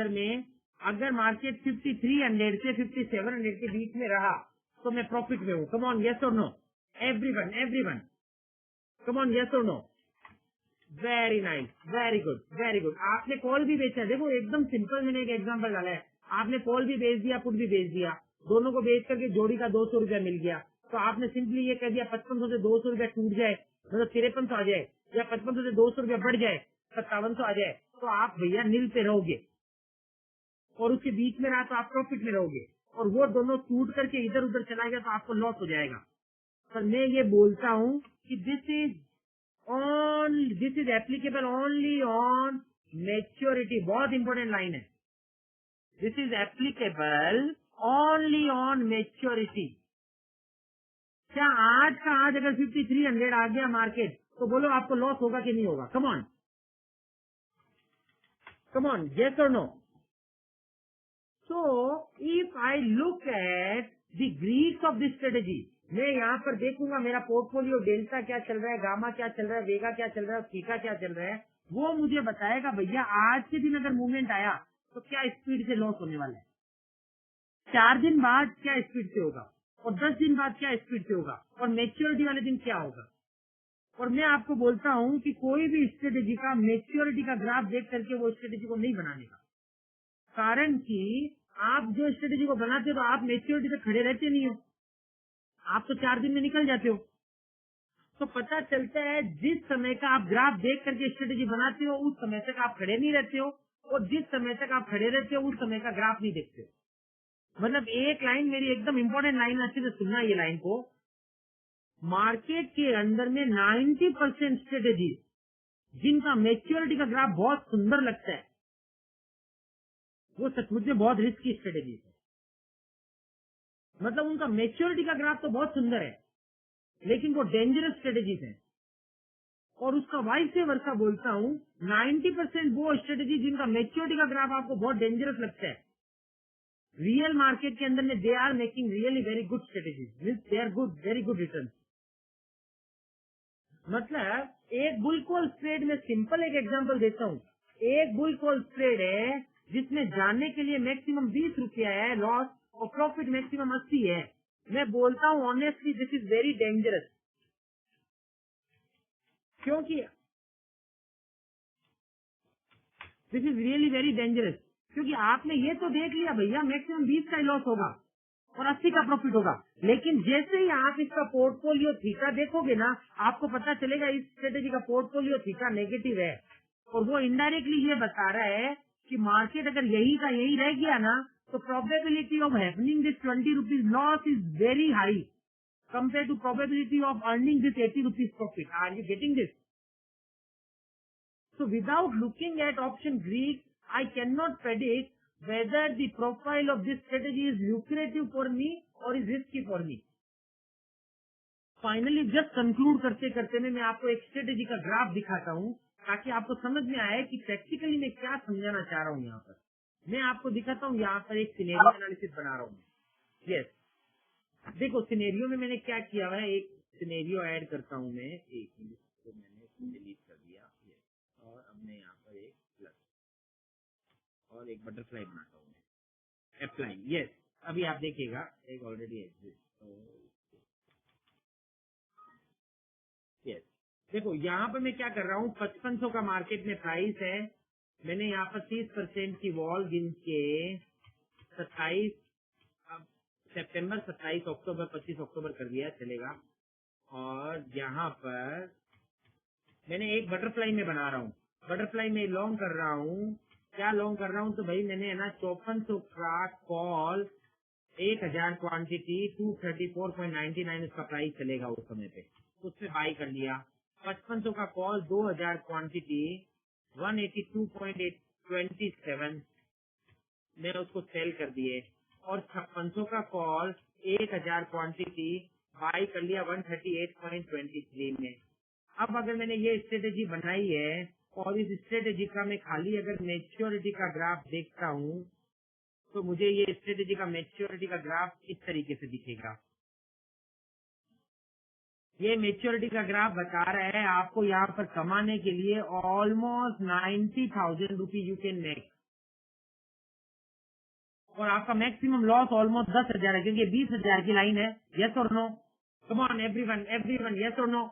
में अगर मार्केट 5300 से 5700 के बीच में रहा तो मैं प्रॉफिट में हूँ। कम ऑन, यस और no, everyone come on, yes और no. Very nice, very good, very good. आपने कॉल भी बेचा, देखो एकदम सिंपल, मैंने एक एग्जांपल डाला है। आपने कॉल भी बेच दिया, पुट भी बेच दिया, दोनों को बेच करके जोड़ी का 200 रुपया मिल गया। तो आपने सिंपली ये कह दिया 5500 से 200 रुपया टूट जाए, मतलब 5300 आ जाए, या 5500 से 200 रुपया बढ़ जाए 5700 आ जाए, तो आप भैया नील पे रहोगे, और उसके बीच में रहा तो आप प्रॉफिट में रहोगे, और वो दोनों टूट करके इधर उधर चला गया तो आपको लॉस हो जाएगा। पर मैं ये बोलता हूँ कि this is applicable only on maturity. बहुत इंपॉर्टेंट लाइन है, this is applicable only on maturity. क्या आज का आज अगर 5300 आ गया मार्केट तो बोलो आपको लॉस होगा कि नहीं होगा? कम ऑन, येस और no. So, if I look at the Greeks of this strategy, मैं यहाँ पर देखूंगा मेरा पोर्टफोलियो डेल्टा क्या चल रहा है, गामा क्या चल रहा है, वेगा क्या चल रहा है, थीटा क्या चल रहा है, वो मुझे बताएगा भैया आज के दिन अगर मूवमेंट आया तो क्या स्पीड से लॉस होने वाला है, 4 दिन बाद क्या स्पीड से होगा, और 10 दिन बाद क्या स्पीड से होगा, और मेच्योरिटी वाले दिन क्या होगा। और मैं आपको बोलता हूँ कि कोई भी स्ट्रेटेजी का मेच्योरिटी का ग्राफ देख करके वो स्ट्रेटेजी को नहीं बनाने का, कारण कि आप जो स्ट्रेटेजी को बनाते हो तो आप मेच्योरिटी पे खड़े रहते नहीं हो, आप तो 4 दिन में निकल जाते हो। तो पता चलता है जिस समय का आप ग्राफ देख करके स्ट्रेटेजी बनाते हो उस समय तक आप खड़े नहीं रहते हो, और जिस समय तक आप खड़े रहते हो उस समय का ग्राफ नहीं देखते हो। मतलब एक लाइन मेरी एकदम इंपॉर्टेंट लाइन, अच्छे से सुनना ये लाइन को, मार्केट के अंदर में 90% स्ट्रेटेजी जिनका मेच्योरिटी का ग्राफ बहुत सुंदर लगता है वो सचमुच में बहुत रिस्की स्ट्रेटेजी है। मतलब उनका मेच्योरिटी का ग्राफ तो बहुत सुंदर है लेकिन वो डेंजरस स्ट्रेटेजीज है। और उसका वाइस से वर्षा बोलता हूँ 90% वो स्ट्रेटेजी जिनका मेच्योरिटी का ग्राफ आपको बहुत डेंजरस लगता है, रियल मार्केट के अंदर में they are making really very good strategies, they are good, very good return. मतलब एक बुल कॉल स्प्रेड में सिंपल एक एग्जांपल देता हूँ, एक बुल कॉल स्प्रेड है जिसमें जाने के लिए मैक्सिमम 20 रुपया है लॉस और प्रॉफिट मैक्सिमम 80 है। मैं बोलता हूँ honestly this is very dangerous, क्योंकि this is really very dangerous, क्योंकि आपने ये तो देख लिया भैया मैक्सिमम 20 का लॉस होगा और 80 का प्रॉफिट होगा, लेकिन जैसे ही आप इसका पोर्टफोलियो थीटा देखोगे ना आपको पता चलेगा इस स्ट्रेटेजी का पोर्टफोलियो थीटा नेगेटिव है, और वो इनडायरेक्टली ये बता रहा है कि मार्केट अगर यही का यही रह गया ना तो probability of happening this 20 rupees loss is very high compare to probability of earning this 80 rupees profit. Are you getting this? So without looking at option Greek, I cannot predict whether the profile of this strategy is lucrative for me or is risky for me. Finally just conclude करते करते मैं आपको एक स्ट्रेटेजी का ग्राफ दिखाता हूँ ताकि आपको समझ में आए कि प्रैक्टिकली मैं क्या समझाना चाह रहा हूँ। यहाँ पर मैं आपको दिखाता हूँ, यहाँ पर एक सिनेरियो एनालिसिस बना रहा हूँ। यस, देखो सिनेरियो में मैंने क्या किया हुआ है, एक सिनेरियो ऐड करता हूँ मैं, एक मिनट को मैंने डिलीट कर दिया। यस, और अब मैं यहाँ पर एक प्लस और एक बटरफ्लाई बनाता हूँ मैं, अप्लाई। यस, अभी आप देखिएगा एक ऑलरेडी एग्जिस्ट। यस, देखो यहाँ पर मैं क्या कर रहा हूँ, 5500 का मार्केट में प्राइस है। मैंने यहाँ पर 30% की वॉल गिन के 27 सितंबर, 27 अक्टूबर, 25 अक्टूबर कर दिया, चलेगा। और यहाँ पर मैंने एक बटरफ्लाई में बना रहा हूँ, बटरफ्लाई में लॉन्ग कर रहा हूँ। क्या लॉन्ग कर रहा हूँ, तो भाई मैंने है ना 5400 का कॉल 1000 क्वांटिटी 234.99 उसका प्राइस चलेगा उस समय पे, उससे बाई कर लिया। 5500 का कॉल 2000 क्वांटिटी 182.27 मैं उसको सेल कर दिए, और 5600 का कॉल 1000 क्वांटिटी बाई कर लिया 138.23 में। अब अगर मैंने ये स्ट्रेटेजी बनाई है और इस स्ट्रेटेजी का मैं खाली अगर मैच्योरिटी का ग्राफ देखता हूँ तो मुझे ये स्ट्रेटेजी का मैच्योरिटी का ग्राफ इस तरीके से दिखेगा। ये मैच्योरिटी का ग्राफ बता रहा है आपको यहाँ पर कमाने के लिए almost 90,000 rupee you can make, और आपका मैक्सिमम लॉस ऑलमोस्ट 10,000 है क्योंकि 20,000 की लाइन है। यस और no, come on everyone, everyone, yes और no.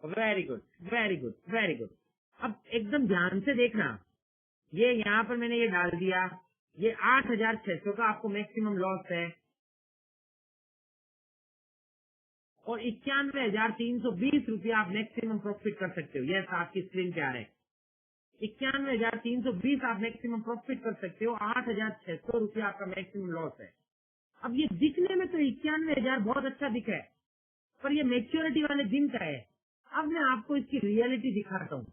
Very good, very good, very good. अब एकदम ध्यान से देखना, ये यहाँ पर मैंने ये डाल दिया, ये 8,600 का आपको मैक्सिमम लॉस है, और 91,320 रुपया आप मैक्सिमम प्रॉफिट कर सकते हो। यस, आपकी स्क्रीन पे आ रहा है 91,320 आप मैक्सिमम प्रॉफिट कर सकते हो, 8,600 रुपया आपका मैक्सिमम लॉस है। अब ये दिखने में तो 91,000 बहुत अच्छा दिख रहा है, पर ये मैच्योरिटी वाले दिन का है। अब मैं आपको इसकी रियलिटी दिखाता हूँ।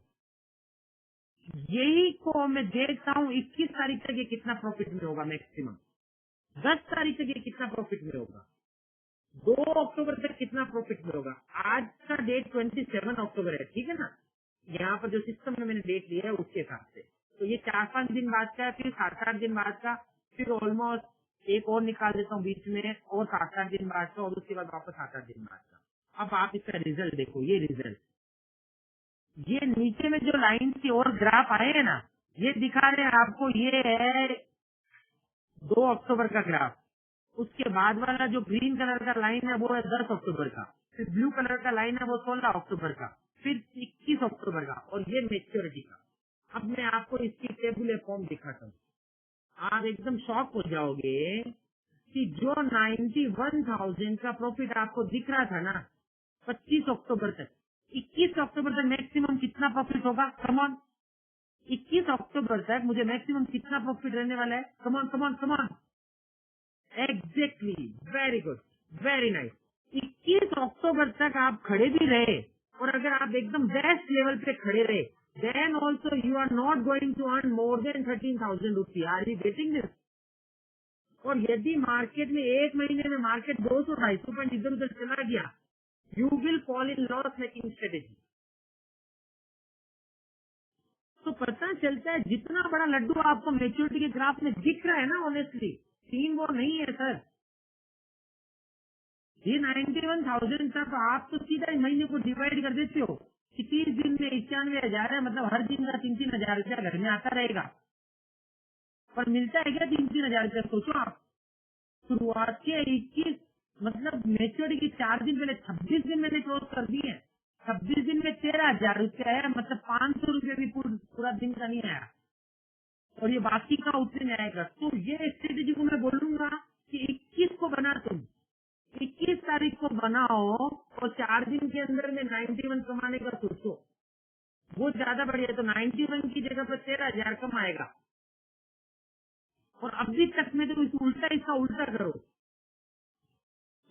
यही को मैं देखता हूँ 21 तारीख तक ये कितना प्रॉफिट में होगा मैक्सिमम, 10 तारीख तक ये कितना प्रॉफिट में होगा, 2 अक्टूबर तक कितना प्रॉफिट में होगा। आज का डेट 27 अक्टूबर है, ठीक है ना, यहाँ पर जो सिस्टम में मैंने डेट लिया है उसके हिसाब से, तो ये 4-5 दिन बाद का है, फिर 7-8 दिन बाद का, फिर ऑलमोस्ट एक और निकाल देता हूँ बीच में, और 7-8 दिन बाद का, और उसके बाद वापस 7-8 दिन बाद का। अब आप इसका रिजल्ट देखो, ये रिजल्ट, ये नीचे में जो लाइन की और ग्राफ आए हैं ना, ये दिखा रहे हैं आपको, ये है 2 अक्टूबर का ग्राफ। उसके बाद वाला जो ग्रीन कलर का लाइन है वो है 10 अक्टूबर का, फिर ब्लू कलर का लाइन है वो 16 अक्टूबर का, फिर 21 अक्टूबर का, और ये मैच्योरिटी का। अब मैं आपको इसकी टेबुलर फॉर्म दिखाता हूँ, आप एकदम शॉक हो जाओगे कि जो 91,000 का प्रॉफिट आपको दिख रहा था ना 25 अक्टूबर तक, 21 अक्टूबर तक मैक्सिमम कितना प्रॉफिट होगा, कमॉन 21 अक्टूबर तक मुझे मैक्सिमम कितना प्रॉफिट रहने वाला है, come on come on come on, exactly, very good, very nice. 21 अक्टूबर तक आप खड़े भी रहे, और अगर आप एकदम बेस्ट लेवल पे खड़े रहे, then also you are not going to earn more than 13,000 rupees. Are you getting this? और यदि मार्केट में एक महीने में मार्केट 200-250 पॉइंट इधर उधर चला गया, you will fall in loss making strategy. तो पता चलता है जितना बड़ा लड्डू आपको मैच्योरिटी के ग्राफ में दिख रहा है ना, ऑनेस्टली सीन वो नहीं है सर। ये 91,000 तक आप तो सीधा ही महीने को डिवाइड कर देते हो कि 30 दिन में 91,000 है, मतलब हर दिन का 3-3 हजार रुपया घर में आता रहेगा, पर मिलता है क्या 3-3 हजार रुपया? सोचो आप, शुरुआत के 21 मतलब मैच्योरिटी की 4 दिन पहले 26 दिन मैंने क्लोज कर दिए हैं, 26 दिन में 13,000 रुपया है, मतलब 500 रुपया भी पूरा दिन का नहीं आया, और ये बाकी का उतने में आएगा। तो ये स्ट्रेटेजी को मैं बोलूंगा कि 21 को बना, तुम 21 तारीख को बनाओ और 4 दिन के अंदर में 91 कमाने का सोचो, वो ज्यादा बढ़िया। तो 91 की जगह पर 13,000 कम आएगा, और अभी तक में तो इसका उल्टा करो।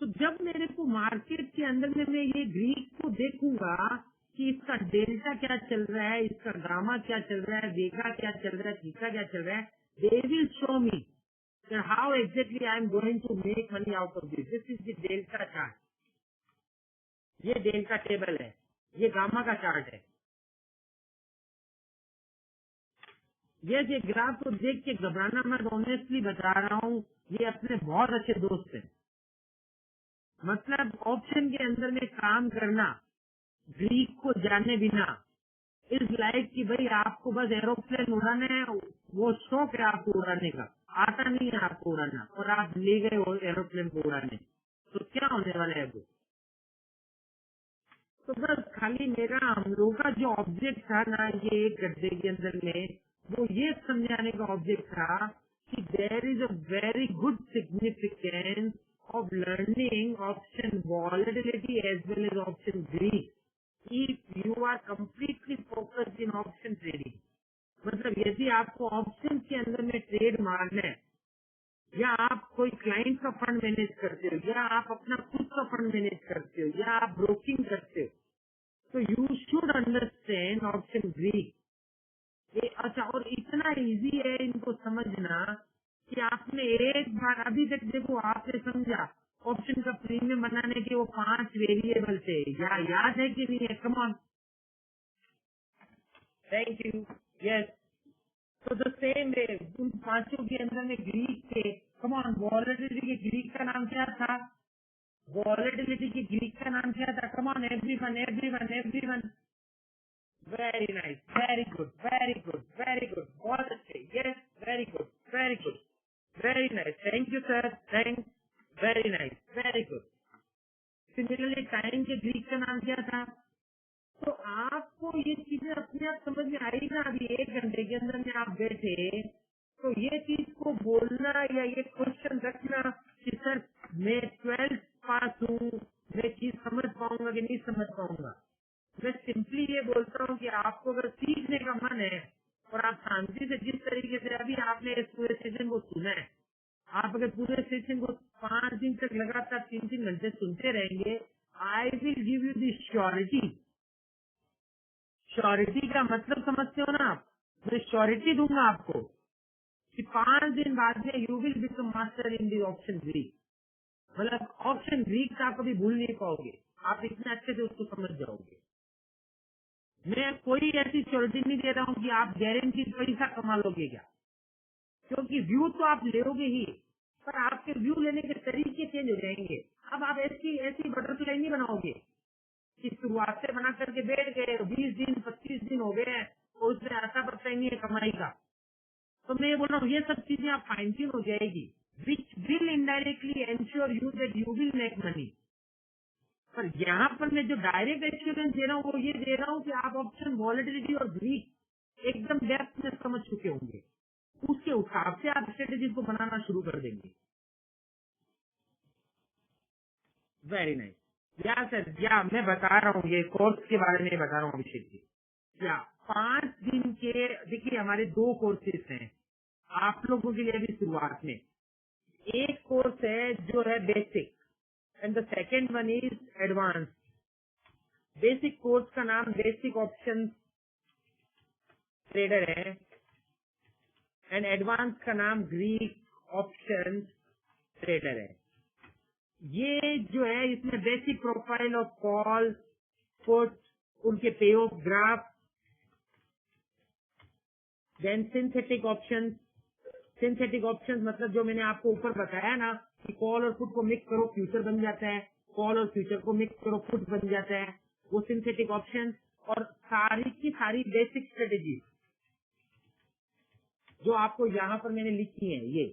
तो जब मेरे को मार्केट के अंदर में मैं ये ग्रीक को देखूंगा कि इसका डेल्टा क्या चल रहा है, इसका गामा क्या चल रहा है, वेगा क्या चल रहा है, थीटा क्या चल रहा है. They will show me how exactly I am going to make money out of this. This is the delta chart. ये डेल्टा टेबल है, ये गामा का चार्ट है. ये ग्राफ को देख के घबराना मत, ऑनेस्टली बता रहा हूँ, ये अपने बहुत अच्छे दोस्त हैं. मतलब ऑप्शन के अंदर में काम करना ग्रीक को जाने बिना इज लाइक कि भाई आपको बस एरोप्लेन उड़ाना है, वो शौक है आपको उड़ाने का, आता नहीं है आपको उड़ाना, और आप ले गए वो एरोप्लेन को उड़ाने, तो क्या होने वाला है वो. तो बस खाली मेरा हम लोगों का जो ऑब्जेक्ट था ना ये एक गड्ढे के अंदर में, वो ये समझाने का ऑब्जेक्ट था कि there is a very good significance of learning option volatility as well as option Greek if you are completely focused in option trading. मतलब यदि आपको ऑप्शन के अंदर में ट्रेड मारना है, या आप कोई क्लाइंट का फंड मैनेज करते हो, या आप अपना खुद का फंड मैनेज करते हो, या आप ब्रोकिंग करते हो, तो you should understand option Greek. ये अच्छा, और इतना इजी है इनको समझना कि आपने एक बार अभी तक देखो आपने समझा ऑप्शन का प्रीमियम बनाने के वो 5 वेरिएबल थे, या याद है कि नहीं है. Come on, thank you. Yes, तो द सेम वे उन 5 के अंदर में ग्रीक थे. कम ऑन, वॉलेटिलिटी के ग्रीक का नाम क्या था, वॉलेटिलिटी की ग्रीक का नाम क्या था. कम on everyone everyone everyone. Very nice, very good, very good, very good, बहुत अच्छे. Yes, very good, very good, very nice. Thank you sir, thank, very nice, very good. Similarly time के ग्रीक का नाम क्या था. तो आपको ये चीजें अपने आप समझ में आई ना. अभी 1 घंटे के अंदर में आप बैठे, तो ये चीज को बोलना या ये क्वेश्चन रखना कि सर मैं 12th पास हूँ, मैं चीज समझ पाऊंगा कि नहीं समझ पाऊंगा. मैं सिंपली ये बोलता हूँ कि आपको अगर सीखने का मन है और आप शांति से, जिस तरीके से अभी आपने इस पूरे सेशन को सुना है, आप अगर पूरे सेशन को 5 दिन तक लगातार 3-3 घंटे सुनते रहेंगे, I will give you the surety. Surety का मतलब समझते हो ना आप. मैं श्योरिटी दूंगा आपको कि 5 दिन बाद में you will become master in the option Greek. मतलब ऑप्शन ग्रीक आप कभी भूल नहीं पाओगे, आप इतने अच्छे से उसको समझ जाओगे. मैं कोई ऐसी श्योरिटी नहीं दे रहा हूँ कि आप गारंटी पैसा कमा लोगे क्या, क्योंकि व्यू तो आप लोगे ही, पर आपके व्यू लेने के तरीके चेंज हो जाएंगे. अब आप ऐसी ऐसी बटरफ्लाई नहीं बनाओगे कि शुरुआत से बना करके बैठ गए, 20 दिन 25 दिन हो गए हैं और उसमें ऐसा पता ही नहीं है कमाई का. तो मैं बोल रहा हूँ ये सब चीजें आप फाइन ट्यून हो जाएगी, which will indirectly ensure you that you will make money. पर यहाँ पर मैं जो डायरेक्ट एश्योरेंस दे रहा हूँ वो ये दे रहा हूँ कि आप ऑप्शन वॉलेटिलिटी और ग्रीक एकदम डेप्थ में समझ चुके होंगे, उसके हिसाब से आप स्ट्रेटेजीज को बनाना शुरू कर देंगे. Very nice. या सर, या मैं बता रहा हूँ ये कोर्स के बारे में बता रहा हूँ अभिषेक जी. या 5 दिन के, देखिए हमारे 2 कोर्सेज हैं आप लोगों के लिए अभी शुरुआत में. एक कोर्स है जो है basic and the second one is advance. Basic course का नाम बेसिक ऑप्शन ट्रेडर है एंड एडवांस का नाम ग्रीक ऑप्शन ट्रेडर है. ये जो है इसमें basic profile of call put, उनके pay off graph, then synthetic option. Synthetic option मतलब जो मैंने आपको ऊपर बताया ना कि कॉल और पुट को मिक्स करो फ्यूचर बन जाता है, कॉल और फ्यूचर को मिक्स करो पुट बन जाता है, वो सिंथेटिक ऑप्शन. और सारी की सारी बेसिक स्ट्रेटेजी जो आपको यहाँ पर मैंने लिखी है, ये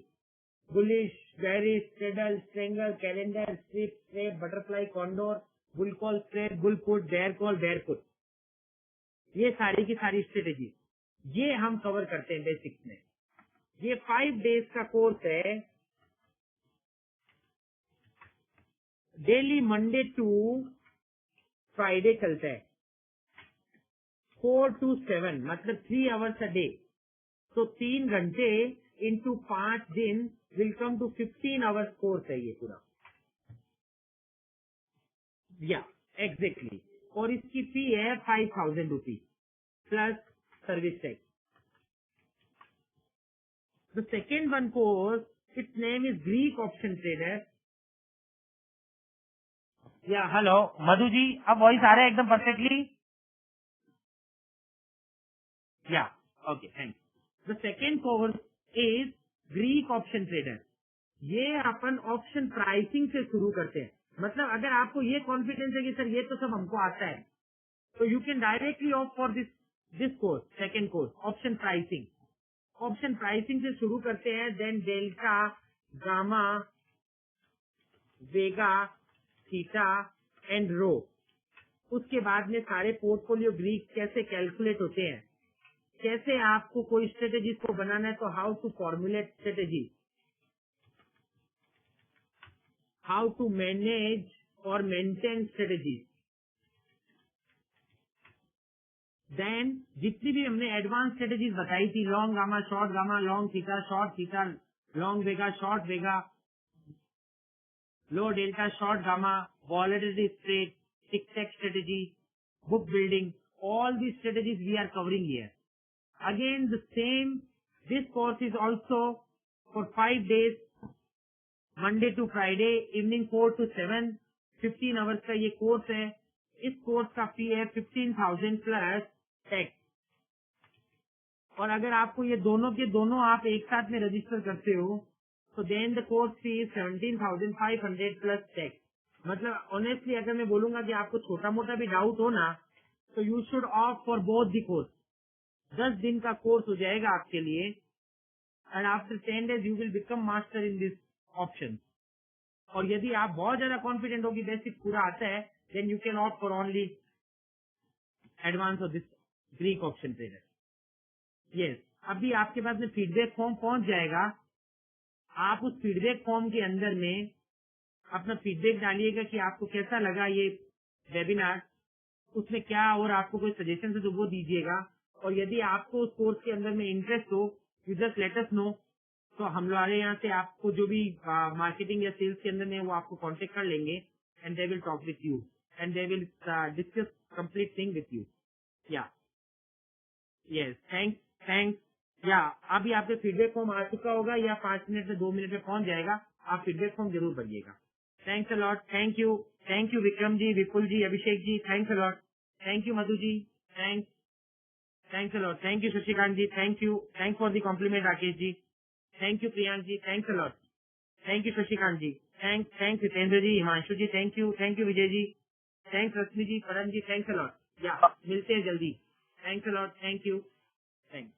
bullish, bearish, straddle, strangle, calendar, strip, strap, butterfly, condor, bull call, straight, bull put, bear call, bear put, ये सारी की सारी स्ट्रेटेजी ये हम कवर करते हैं बेसिक्स में. ये 5 डेज का कोर्स है, डेली मंडे टू फ्राइडे चलता है, 4 to 7 मतलब 3 hours अ डे. तो 3 घंटे इंटू 5 दिन will come to 15 hours course है ये पूरा. या एग्जैक्टली और इसकी फी है 5000 rupees plus service tax. The second one course, it's name is Greek option trader. या हेलो मधु जी, अब वॉइस आ रहा है एकदम परफेक्टली? या okay, thanks. The second course is Greek option trader. ये अपन ऑप्शन प्राइसिंग से शुरू करते हैं. मतलब अगर आपको ये कॉन्फिडेंस है कि सर ये तो सब हमको आता है, तो you can directly opt for this course, second course, option pricing. Option pricing से शुरू करते हैं. Then delta, gamma, vega, theta and rho. उसके बाद में सारे पोर्टफोलियो ग्रीक कैसे कैलकुलेट होते हैं, कैसे आपको कोई स्ट्रेटेजीज को बनाना है, तो how to formulate strategy, how to manage और मेंटेन स्ट्रेटेजीज. देन जितनी भी हमने एडवांस स्ट्रेटेजीज बताई थी, long gamma, short gamma, long theta, short theta, long vega, short vega, low delta, short gamma, volatility straight, tick tack strategy, book building, all these strategies we are covering here. Again, the same, this course is also for 5 days, Monday to Friday, evening 4 to 7, 15 hours का ये कोर्स है. इस कोर्स का फी है 15,000 प्लस टैक्स. और अगर आपको ये दोनों के दोनों आप एक साथ में रजिस्टर करते हो, तो then the course fee is 17,500 plus tax. मतलब ऑनेस्टली अगर मैं बोलूंगा कि आपको छोटा मोटा भी डाउट हो ना, तो you should opt for both the course. 10 दिन का कोर्स हो जाएगा आपके लिए, and after 10 days you will become master in this option. और यदि आप बहुत ज्यादा कॉन्फिडेंट हो कि बेसिक पूरा आता है, then you can opt for only advance of this Greek option trader. Yes, अभी आपके पास में फीडबैक फॉर्म पहुंच जाएगा. आप उस फीडबैक फॉर्म के अंदर में अपना फीडबैक डालिएगा कि आपको कैसा लगा ये वेबिनार, उसमें क्या और आपको कोई सजेशन है तो वो दीजिएगा. और यदि आपको उस कोर्स के अंदर में इंटरेस्ट हो, you just let us know. तो हमारे यहाँ से आपको जो भी मार्केटिंग या सेल्स के अंदर में वो आपको कांटेक्ट कर लेंगे, and they will talk with you and they will discuss complete thing with you. या यस, थैंक्स. या अभी आपके फीडबैक फॉर्म आ चुका होगा, या 5 मिनट में 2 मिनट में पहुंच जाएगा. आप फीडबैक फॉर्म जरूर भरिएगा. Thanks a lot. Thank you Vikram ji, Vipul ji, Abhishek ji. Thanks a lot. Thank you Madhu ji. Thanks a lot. Thank you Shashikant ji. Thanks for the compliment Rakesh ji. Thank you Priyank ji. Thanks a lot. Thank you Shashikant ji. Thanks Hitendra ji, Himanshu ji. Thank you Vijay ji. Thanks Rashmi ji, Karan ji. Thanks a lot. Yeah मिलते हैं जल्दी. Thanks a lot. Thank you. Thanks.